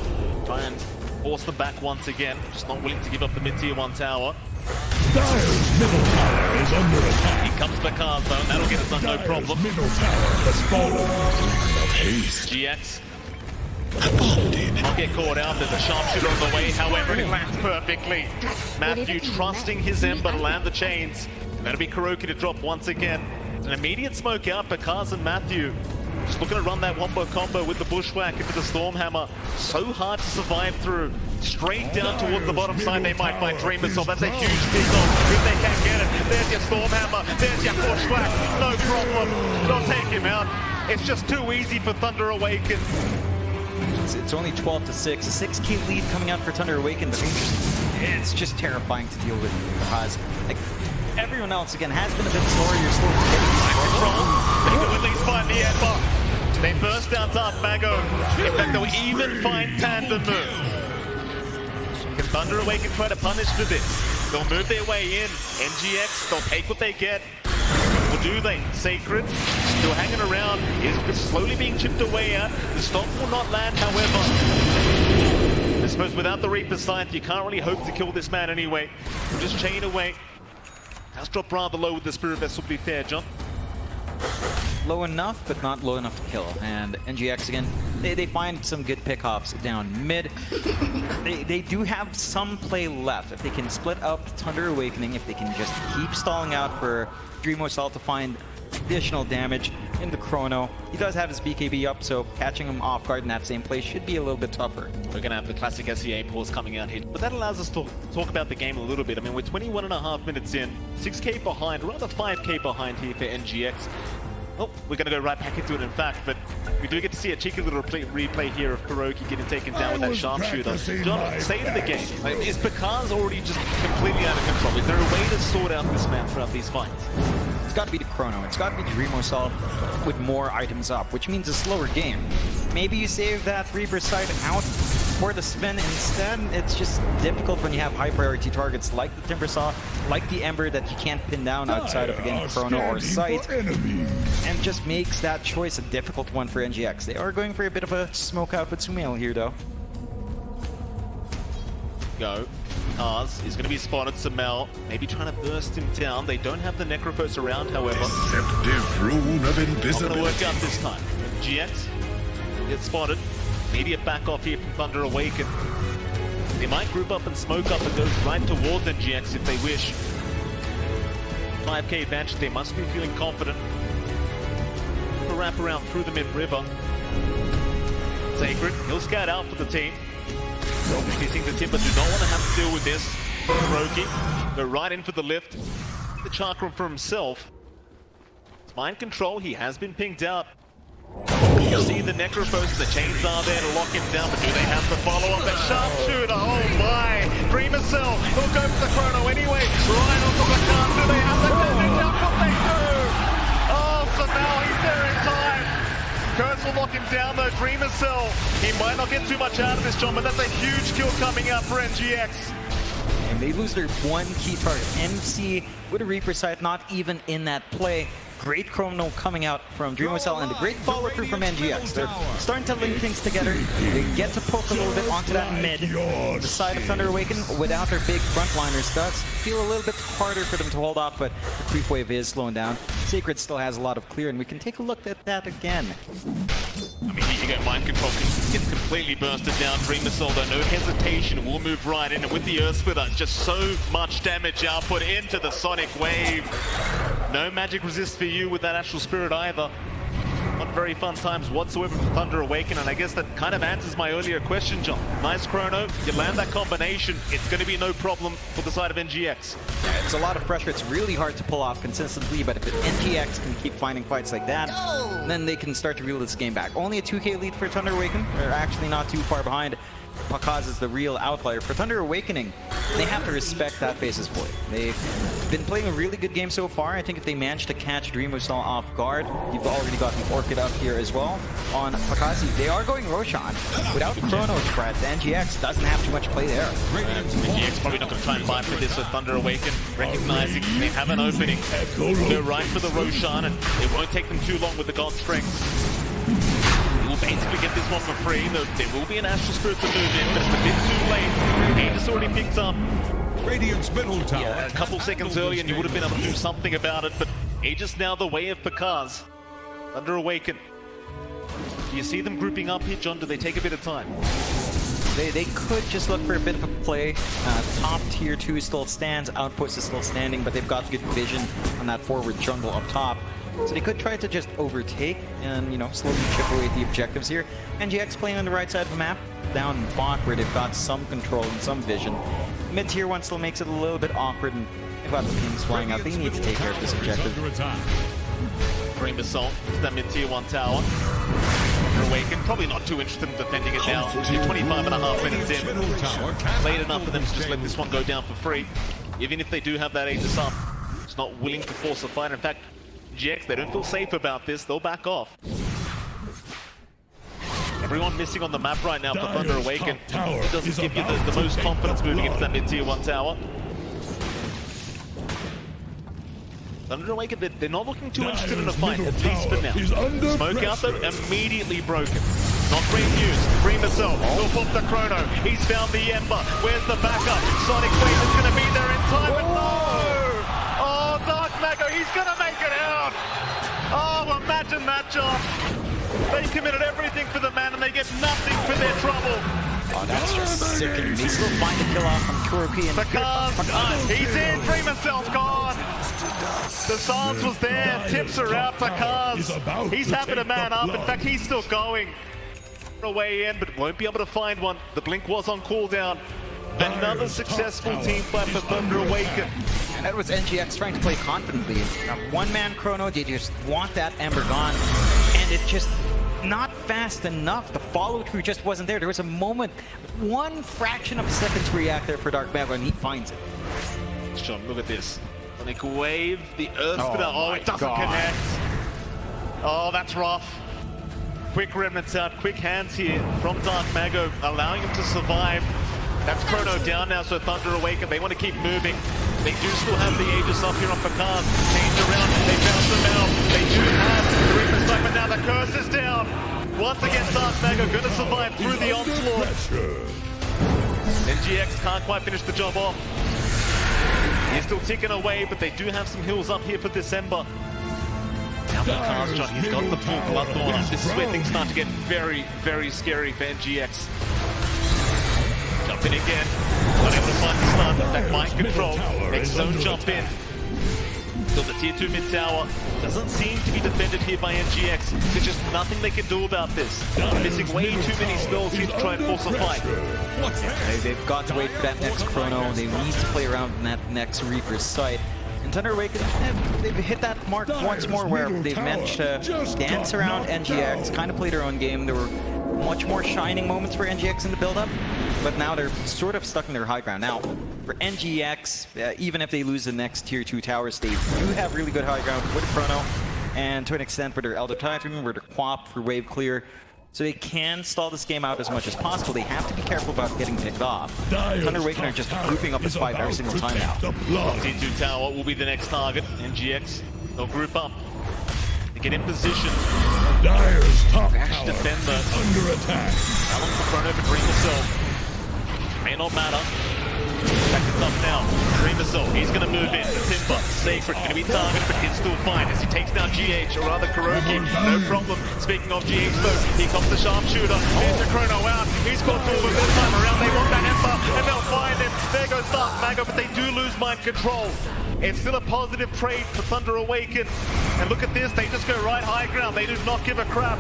Try and force them back once again. Just not willing to give up the mid-tier 1 tower. Dire's middle tower is under attack. Here comes Bakaz though, and that'll get us done no problem. Middle tower has fallen. Of haste. GX Abandoned. I'll get caught out. There's a sharpshooter on the way. However, it lands perfectly. Matthew trusting his Ember to land the chains. That'll be Kuroki to drop once again. An immediate smoke out. Bakaz and Matthew just looking to run that wombo combo with the Bushwhack into the Stormhammer. So hard to survive through. Straight down towards the bottom side, they might find Dreamer, so that's a huge pick off if they can get it. There's your Stormhammer, there's your Bushwhack, no problem. They'll take him out. It's just too easy for Thunder Awaken. It's only 12-6. A 6k lead coming out for Thunder Awaken, but it's just terrifying to deal with because like, everyone else, again, has been a bit slower. You're still getting Control. They will at least find the Ember. They burst down Dark Mago. In fact, they'll even find Panda Move. Can Thunder Awaken try to punish for this? They'll move their way in. NGX, they'll take what they get. Or do they? Sacred, still hanging around, is slowly being chipped away at. The stop will not land, however. I suppose without the Reaper's Scythe, you can't really hope to kill this man anyway. Just chain away. That's dropped rather low with the Spirit Vessel, to be fair, John. low enough, but not low enough to kill. And NGX, again, they find some good pickoffs down mid. They do have some play left. If they can split up Thunder Awakening, if they can just keep stalling out for Dreamosal to find additional damage in the chrono. He does have his BKB up, so catching him off guard in that same place should be a little bit tougher. We're going to have the classic SEA pause coming out here, but that allows us to talk about the game a little bit. I mean, we're 21.5 minutes in, 6k behind, rather 5k behind here for NGX. Well, we're going to go right back into it, in fact, but we do get to see a cheeky little replay here of Kuroki getting taken down with that sharpshooter. John, state of the game. Is Bakaz already just completely out of control? Is there a way to sort out this man throughout these fights? It's got to be the chrono. It's got to be Dreamosal with more items up, which means a slower game. Maybe you save that Reaper side out for the spin instead. It's just difficult when you have high priority targets like the Timbersaw, like the Ember that you can't pin down outside of, again, chrono or sight. And just makes that choice a difficult one for NGX. They are going for a bit of a smoke out with Sumail here, though. Go. Kaz is going to be spotted. Sumail maybe trying to burst him down. They don't have the Necrophos around, however. Deceptive rune of invisibility. Not going to work out this time. GX gets spotted. Maybe a back off here from Thunder Awaken. They might group up and smoke up and go right towards NGX if they wish. 5k advantage. They must be feeling confident. A wrap around through the mid-river. Sacred, he'll scout out for the team. Obviously, think the Timber do not want to have to deal with this. Kuroki, go right in for the lift. The chakram for himself. It's mind control, he has been pinged out. You see the Necrophos, the chains are there to lock him down, but do they have to follow up that sharpshooter? Oh my! Dreamosal, he'll go for the chrono anyway. Right onto the card, do they have the damage? How could they do? Oh, so now he's there in time. Kurtz will lock him down though, Dreamosal. He might not get too much out of this, John, but that's a huge kill coming out for NGX. And they lose their one key target. MC with a Reaper side, not even in that play. great chrono coming out from DreamOSL and the great follow-through from NGX. They're starting to link things together. They get to poke a little bit onto that mid. The side of Thunder Awaken, without their big frontliners, does feel a little bit harder for them to hold off, but the creep wave is slowing down. Sacred still has a lot of clear, and we can take a look at that again. I mean, here you go, Mind Control gets completely bursted down. DreamOSL, though, no hesitation, will move right in, and with the Earth Splitter, just so much damage output into the Sonic Wave. No magic resist for you with that Astral Spirit either. Not very fun times whatsoever for Thunder Awaken, and I guess that kind of answers my earlier question, John. Nice chrono, you land that combination, it's going to be no problem for the side of NGX. Yeah, it's a lot of pressure. It's really hard to pull off consistently, but if NGX can keep finding fights like that, then they can start to reel this game back. Only a 2K lead for Thunder Awaken. They're actually not too far behind. Pakaz is the real outlier. For Thunder Awakening, they have to respect that basis play. They've been playing a really good game so far. I think if they manage to catch DreamOSL off guard, you've already got the Orchid up here as well. On Pakazi, they are going Roshan. Without Chrono Spread, the NGX doesn't have too much play there. NGX probably not going to try and buy for this with Thunder Awaken, recognizing they have an opening. They're right for the Roshan, and it won't take them too long with the God Strength. Will basically get this one for free. There will be an Astral Spirit to move in, but it's a bit too late. Aegis already picked up. Radiant's middle tower. Yeah, a couple seconds earlier and you would have been able to do something about it, but Aegis now the way of Pakaz. Thunder Awaken. Do you see them grouping up here, John? Do they take a bit of time? They could just look for a bit of a play. Top tier 2 still stands, Outpost is still standing, but they've got good vision on that forward jungle up top. So they could try to just overtake and, you know, slowly chip away at the objectives here. NGX playing on the right side of the map, down bot where they've got some control and some vision. Mid-tier 1 still makes it a little bit awkward, and they've got the pings flying out. They need to take care of this objective. Dream Assault to that mid-tier 1 tower. Awaken, probably not too interested in defending it now. 25.5 minutes in. Late enough for them to just let this one go down for free. Even if they do have that Aegis up, it's not willing to force a fight. In fact, GX, they don't feel safe about this, they'll back off. Everyone missing on the map right now for Thunder Awaken. It doesn't give you the most confidence moving into that mid-tier 1 tower. Thunder Awaken, they're not looking too interested in a fight, at least for now. Smoke out though, immediately broken. Not great news. DreamOSL will pop the chrono. He's found the Ember. Where's the backup? Sonic Wave is going to be there in time, but no! Oh, Dark Mago, he's going to make it out! Oh, imagine that, John. They committed everything for the man and they get nothing for their trouble. Oh, that's just sickening. They still find the kill off from Kuroki and Pakaz, he's in, DreamOSL's gone. The Psalms was there, tips are out, Pakaz. He's happy to man up, in fact he's still going. Away in, but won't be able to find one. The blink was on cooldown. Another successful team fight for Thunder Awaken. And that was NGX trying to play confidently. Now, one-man chrono, they just want that Ember gone, and it just not fast enough. The follow-through just wasn't there. There was a moment, one fraction of a second to react there for Dark Mago, and he finds it. Sean, look at this. Sonic Wave, the Earth Splitter. Oh, it doesn't connect. Oh, that's rough. Quick remnants out, quick hands here from Dark Mago, allowing him to survive. That's Chrono down now, so Thunder Awaken, they want to keep moving. They do still have the Aegis up here on Pakaz. Change around, they bounce them out. They do have the Reaper's Strike, but now the curse is down. Once again, Dark Mago going to survive through the onslaught. NGX can't quite finish the job off. He's still ticking away, but they do have some hills up here for this Ember. Now Pakaz, John, he's got the full Bloodthorn up. This is where things start to get very, very scary for NGX. Jump in again. Not able to find the stun. That mind control. Next zone jump in. Still the tier 2 mid tower. Doesn't seem to be defended here by NGX. There's just nothing they can do about this. Missing way too many spells here to try and force a fight. They've got to wait for that next chrono. They need to play around in that next Reaper's sight. And Thunder Awaken, they've hit that mark once more where they've managed to dance around NGX, kind of play their own game. There were much more shining moments for NGX in the build-up, but now they're sort of stuck in their high ground. Now, for NGX, even if they lose the next tier 2 towers, they do have really good high ground with Chrono, and to an extent for their Elder Titan, with their Quap for wave clear. So they can stall this game out as much as possible. They have to be careful about getting picked off. Thunder Awaken are just grouping up as 5 every single time now. Tier 2 tower will be the next target. NGX They'll group up. They get in position. Dire's top Dash tower defender. is under attack. How long for Chrono to dream himself? May not matter. Seconds up now. Dream himself. He's going to move in. The Timber. Sacred going to be targeted, but he's still fine as he takes down GH, or rather Kuroki. No problem. Speaking of GH though, here comes the sharpshooter. There's the Chrono out. He's got two of them this time around. They want that Ember, and they'll find him. There goes Dark Mago, but they do lose mind control. It's still a positive trade for Thunder Awaken. And look at this, they just go right high ground. They do not give a crap.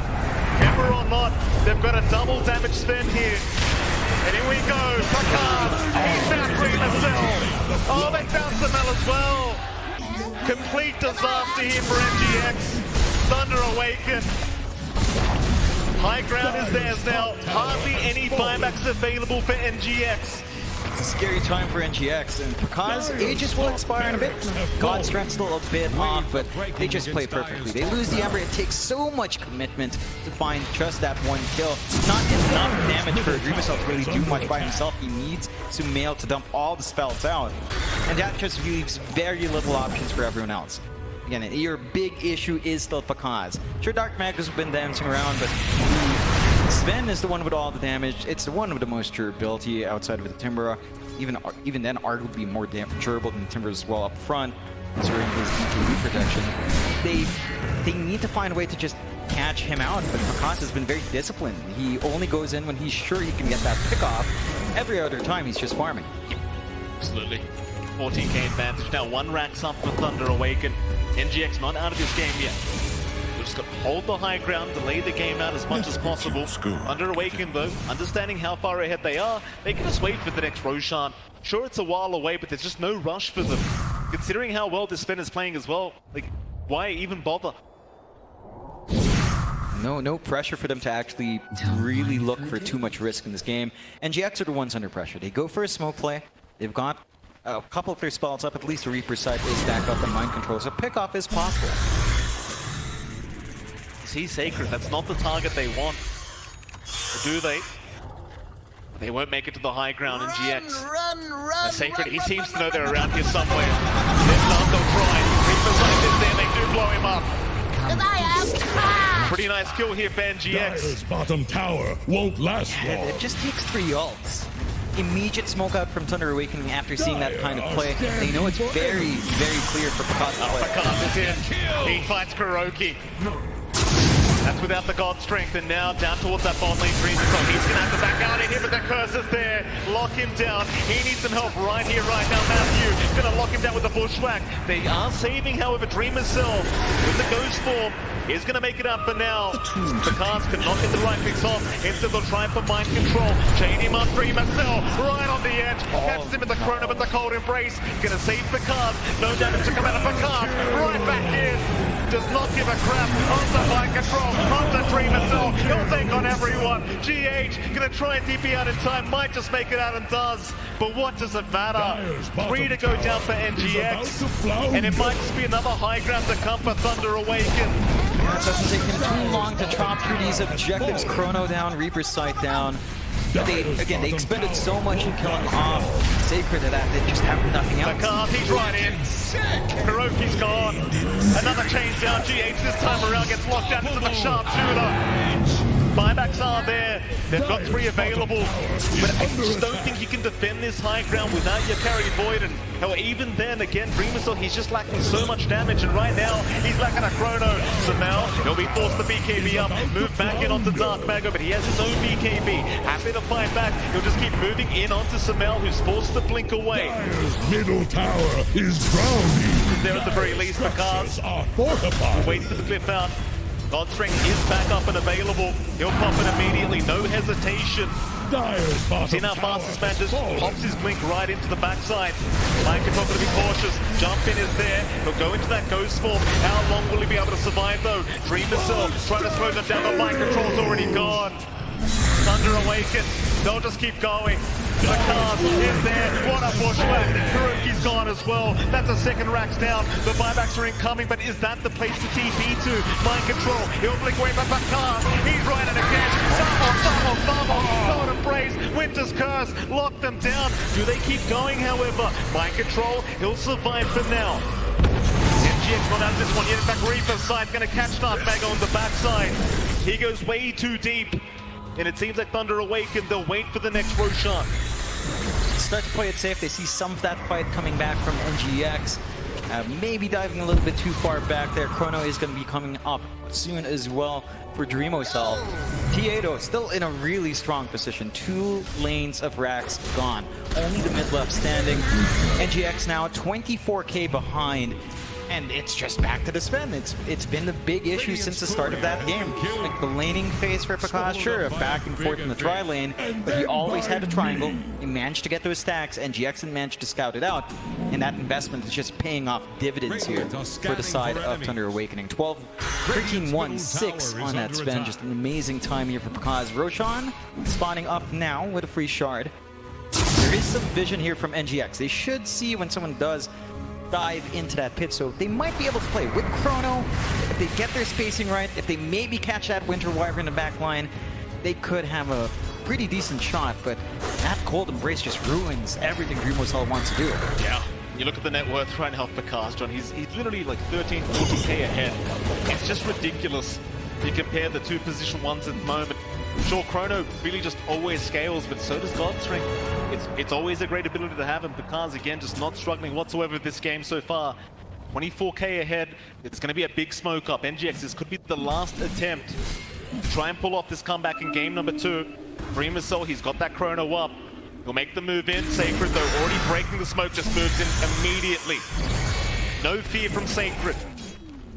Ember or not, they've got a double damage spend here. And here we go, Sakaz, he's found Dreamercell. Oh, they found Samel as well. Complete disaster here for NGX. Thunder Awaken. High ground is theirs now. Hardly any buybacks available for NGX. It's a scary time for NGX, and because Aegis will expire in a bit. God Strength's still a bit off, but they just play perfectly. They lose the Ember. It takes so much commitment to find just that one kill. Not enough damage for Dreamercell to really do much by himself. He needs Sumail to dump all the spells out, and that just leaves very little options for everyone else. Again, your big issue is still Pakaz. Sure, Dark Magus has been dancing around, but Sven is the one with all the damage. It's the one with the most durability outside of the Timber. Even then, Art would be more durable than Timber as well up front, considering his ETB protection. They need to find a way to just catch him out, but Pakaz has been very disciplined. He only goes in when he's sure he can get that pick off. Every other time, he's just farming. Absolutely. 14k advantage now. One racks up for Thunder Awaken. NGX not out of this game yet. We've just got to hold the high ground, delay the game out as much as possible. Thunder Awaken though, understanding how far ahead they are, they can just wait for the next Roshan. Sure, it's a while away, but there's just no rush for them. Considering how well this Sven is playing as well, like, why even bother? No pressure for them to actually really look for too much risk in this game. NGX are the ones under pressure. They go for a smoke play. They've got a couple of their spells up. At least the Reaper side is stacked up and mind control, so pickoff is possible. See Sacred, that's not the target they want. Or do they? They won't make it to the high ground in GX. Run! Sacred, he seems to know they're around here somewhere. If not, they'll try. Reaper's like this there, they do blow him up. Pretty nice kill here for NGX. Dire's bottom tower won't last long. It just takes 3 ults. Immediate smoke out from Thunder Awakening after seeing that kind of play. They know it's very, very clear for Pakaz to play. Pakaz is in. He fights Kuroki. That's without the God Strength, and now down towards that bot lane Dreamercell. He's gonna have to back out in here, but the curse is there. Lock him down. He needs some help right here, right now. Matthew gonna lock him down with the Bushwhack. They are saving, however, Dreamercell with the Ghost Form is gonna make it up for now. Pakaz cannot get the right fix off. Instead they'll try for mind control. Chain him up, Dreamercell right on the edge. Catches him with the Chrono, but the Cold Embrace gonna save Pakaz. No damage to come out of Pakaz. Right back in. Does not give a crap. On the mind control. On the Dreamercell. He'll take on everyone. GH gonna try and TP out in time. Might just make it out and does. But what does it matter? 3 to go down for NGX. And it might just be another high ground to come for Thunder Awaken. It doesn't take them too long to chop through these objectives. Chrono down, Reaper's sight down. But they expended so much in killing off Sacred that they just have nothing else. Pakaz, he's right in. Kuroki's gone. Another change down. GH this time around gets locked out into the sharpshooter. Buybacks are there. They've got 3 available. But I just don't think you can defend this high ground without your carry Void. And hell, even then, again, Dreamercell, he's just lacking so much damage. And right now, he's lacking a Chrono. So now, he'll be forced to BKB up. Move back in onto Dark Mago, but he has his own BKB. Happy to fight back. He'll just keep moving in onto Samel, who's forced to blink away. Dire's middle tower is drowning. There at the very least, Pakaz. Are fortified. Waiting for the cliff out. God Strength is back up and available. He'll pop it immediately, no hesitation. Dire's bottom See now tower fastest man just falls. pops his blink right into the backside. Mind control to be cautious. Jump in is there. He'll go into that ghost form. How long will he be able to survive though? Dreamercell trying to slow them down. The mind control's already gone. Thunder Awaken. They'll just keep going. Pakaz is there. What a bushwhack. Kuroki's gone as well. That's a second racks down. The buybacks are incoming, but is that the place to TP to? Mind control. He'll blink away, but Pakaz, he's right in again. Stumble. Cold Embrace. Winter's Curse. Lock them down. Do they keep going, however? Mind control. He'll survive for now. NGX not out of this one yet. In fact, Reaper's side going to catch NIGMA on the backside. He goes way too deep. And it seems like Thunder Awaken, they'll wait for the next Roshan. Start to play it safe. They see some of that fight coming back from NGX. Maybe diving a little bit too far back there. Chrono is going to be coming up soon as well for DreamOCell. T8 still in a really strong position. 2 lanes of racks gone. Only the mid left standing. NGX now 24k behind. And it's just back to the spin. It's been the big issue since the start of that game. Like the laning phase for Prakash, sure, back and forth in the tri lane, but he always had a triangle. He managed to get those stacks, and GX managed to scout it out. And that investment is just paying off dividends here for the side of Thunder Awakening. 13-1-6 on that spin. Just an amazing time here for Prakash. Roshan spawning up now with a free shard. There is some vision here from NGX. They should see when someone does dive into that pit, so they might be able to play with Chrono. If they get their spacing right, if they maybe catch that Winter Wyvern in the back line, they could have a pretty decent shot, but that Cold Embrace just ruins everything DreamOCell wants to do. Yeah. You look at the net worth right now for Prakash, John, he's literally like 13, 14k ahead. It's just ridiculous. You compare the 2 position ones at the moment. Sure, Chrono really just always scales, but so does Godstring. It's always a great ability to have, and Prakash, again, just not struggling whatsoever this game so far. 24k ahead, it's going to be a big smoke up. NGX, this could be the last attempt to try and pull off this comeback in game number 2. DreamOCell, he's got that Chrono up. He'll make the move in. Sacred, though, already breaking the smoke, just moves in immediately. No fear from Sacred.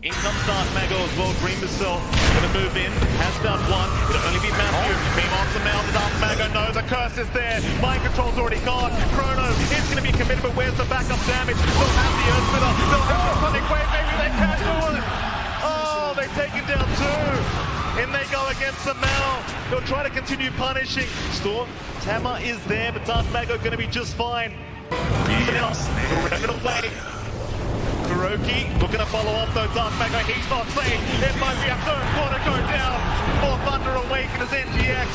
In comes NIGMA as well. DreamOCell gonna move in. Has done one. It'll only be Matthew. Beam off the mount. NIGMA. No, the curse is there. Mind control's already gone. Chrono is gonna be committed, but where's the backup damage? They'll have the Earth Splitter. They'll have the Sonic Wave. Maybe they can do it. Oh, they've taken down 2. In they go against the Mal. They'll try to continue punishing. Storm Tama is there, but NIGMA gonna be just fine. Kuroki looking to follow up though. NIGMA, he's not safe. It might be a third quarter go down for Thunder Awaken as NGX.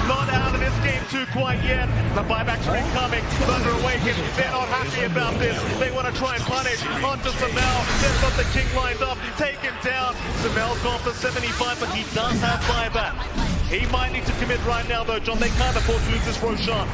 Not out of this game too quite yet. The buybacks are incoming. Thunder Awaken, they're not happy about this. They want to try and punish onto Samel. They've got the king lined up, take him down. Samel's gone for 75, but he does have buyback. He might need to commit right now though, John. They can't afford to lose this Roshan.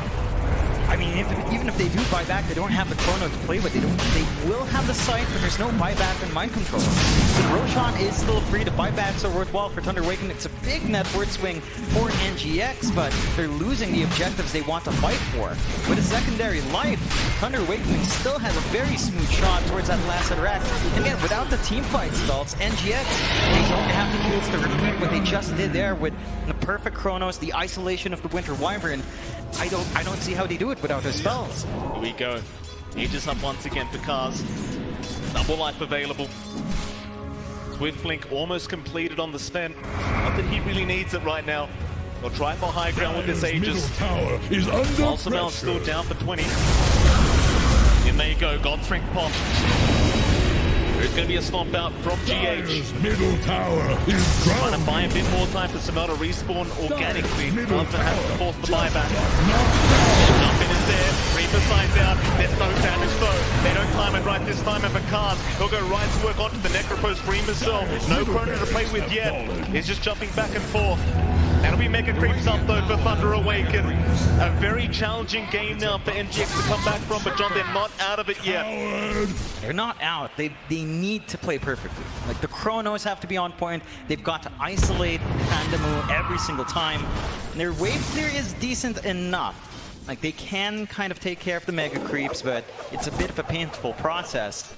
I mean, even if they do buy back, they don't have the Chrono to play with. They will have the sight, but there's no buyback and mind control. So Roshan is still free to buy back, so worthwhile for Thunder Awaken. It's a big net worth swing for NGX, but they're losing the objectives they want to fight for. With a secondary life, Thunder Awakening still has a very smooth shot towards that last rack. And again, without the team fight stalls, NGX, they don't have the tools to repeat what they just did there with the perfect Chronos, the isolation of the Winter Wyvern. I don't see how they do it without their spells. Here we go. Aegis up once again for Kaz. Double life available. Swift Blink almost completed on the spin. Not that he really needs it right now. They'll try for high ground with this Aegis. While Samel's still down for 20. In they go, Godstring pop. There's going to be a stomp out from GH. Middle tower is Trying to buy a bit more time for Samel to respawn organically rather than having to force the buyback. Jump in is there. Reaper signs out. There's no damage though. They don't time it right this time, and Vakaz, he'll go right to work onto the Necropose DreamOCell. No Chrono to play with yet. He's just jumping back and forth. That'll be Mega Creeps up though for Thunder Awaken. A very challenging game now for NGX to come back from, but John, they're not out of it yet. They're not out. They need to play perfectly. Like the Chronos have to be on point. They've got to isolate Pandamu every single time. And their wave clear is decent enough. Like they can kind of take care of the Mega Creeps, but it's a bit of a painful process.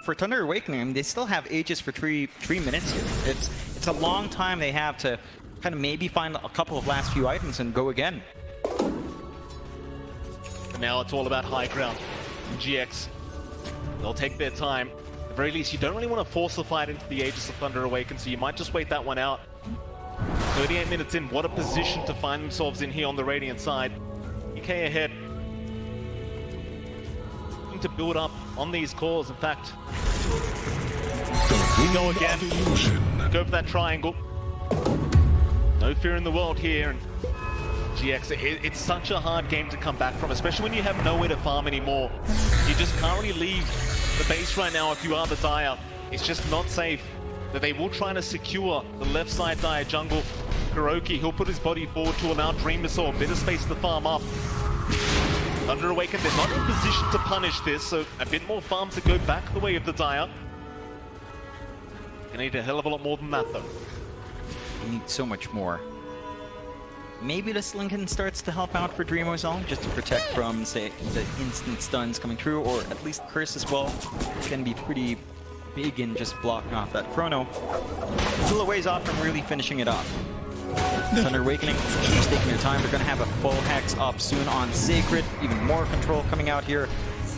For Thunder Awakening, I mean, they still have Aegis for 3 minutes here. It's a long time they have to kind of maybe find a couple of last few items and go again. But now it's all about high ground. GX, they'll take their time. At the very least, you don't really want to force the fight into the Aegis of Thunder Awaken, so you might just wait that one out. 38 minutes in, what a position to find themselves in here on the Radiant side. EK ahead. Looking to build up on these cores, in fact. We go again. Go for that triangle. No fear in the world here, and GX, it's such a hard game to come back from, especially when you have nowhere to farm anymore. You just can't really leave the base right now, if you are the Dire, it's just not safe. That they will try to secure the left side Dire jungle. Kuroki, he'll put his body forward to allow Dreamer Soul a bit of space to farm up. Thunder Awaken, they're not in position to punish this, so a bit more farm to go back the way of the Dire. Gonna need a hell of a lot more than that, though. You need so much more. Maybe this Lincoln starts to help out for Dreamozone, just to protect from, say, the instant stuns coming through, or at least Curse as well. Can be pretty big in just blocking off that Chrono. Still a ways off from really finishing it off. Thunder Awakening, just taking their time. They're going to have a full Hex up soon on Sacred. Even more control coming out here.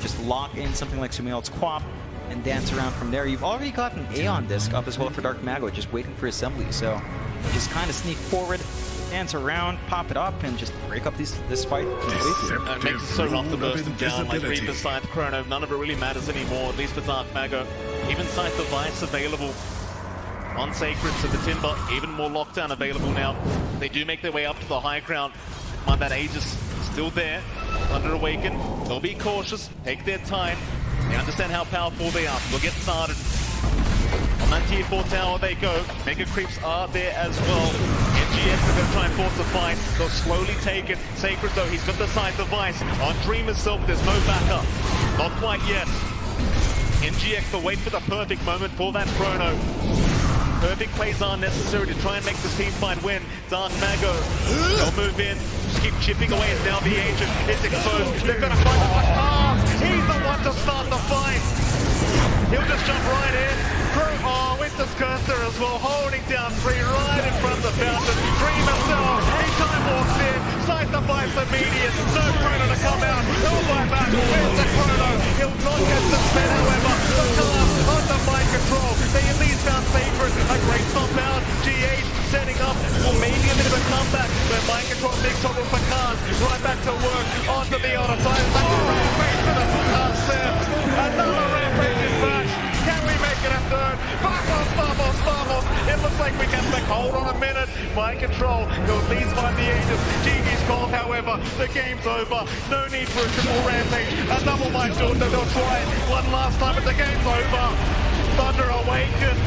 Just lock in something like Sumail's Quap and dance around from there. You've already got an Aeon Disc up as well for Dark Mago, just waiting for Assembly. So just kind of sneak forward, dance around, pop it up, and just break up this fight completely. It makes it so rough to burst them down, like Reaper, Scythe, Chrono, none of it really matters anymore, at least for Dark Mago. Even Scythe Device available on Sacred, so the Timber, even more lockdown available now. They do make their way up to the high ground. Mind that Aegis still there. Thunder Awaken, they'll be cautious, take their time. They understand how powerful they are, they'll get started. On that tier 4 tower they go. Mega Creeps are there as well. NGX are going to try and force the fight. They'll slowly take it. Sacred though, he's got the Scythe Device. On Dream itself, there's no backup. Not quite yet. NGX will wait for the perfect moment for that Chrono. Perfect plays are necessary to try and make this team fight win. Dark Mago, they'll move in. Just keep chipping away as now the Agent is exposed. They're going to fight the fight. Oh, he's the one to start the fight. He'll just jump right in. Oh, Winter's Cursor as well, holding down 3 right in front of the fountain. Dream himself, he time walks in, Scythe Device immediate, no Chrono to come out, he'll fight back, where's the Chrono? He'll not get the spin, however, the Calm under mind control. They at least found Sacred, a great stomp out, GH setting up, or maybe a bit of a comeback, but mind control big toggle for Khan, right back to work, onto the other side, back to rampage for the Seth. Another rampage is back. Can we make it a third? Vamos! It looks like we can back. Hold on a minute. Mind control. He'll at least find the Aegis. GG's called, however. The game's over. No need for a triple rampage. A double mind short. They'll try it one last time, but the game's over. Thunder Awaken.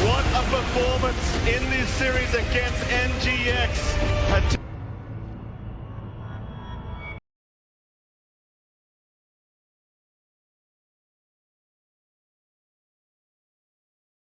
What a performance in this series against NGX.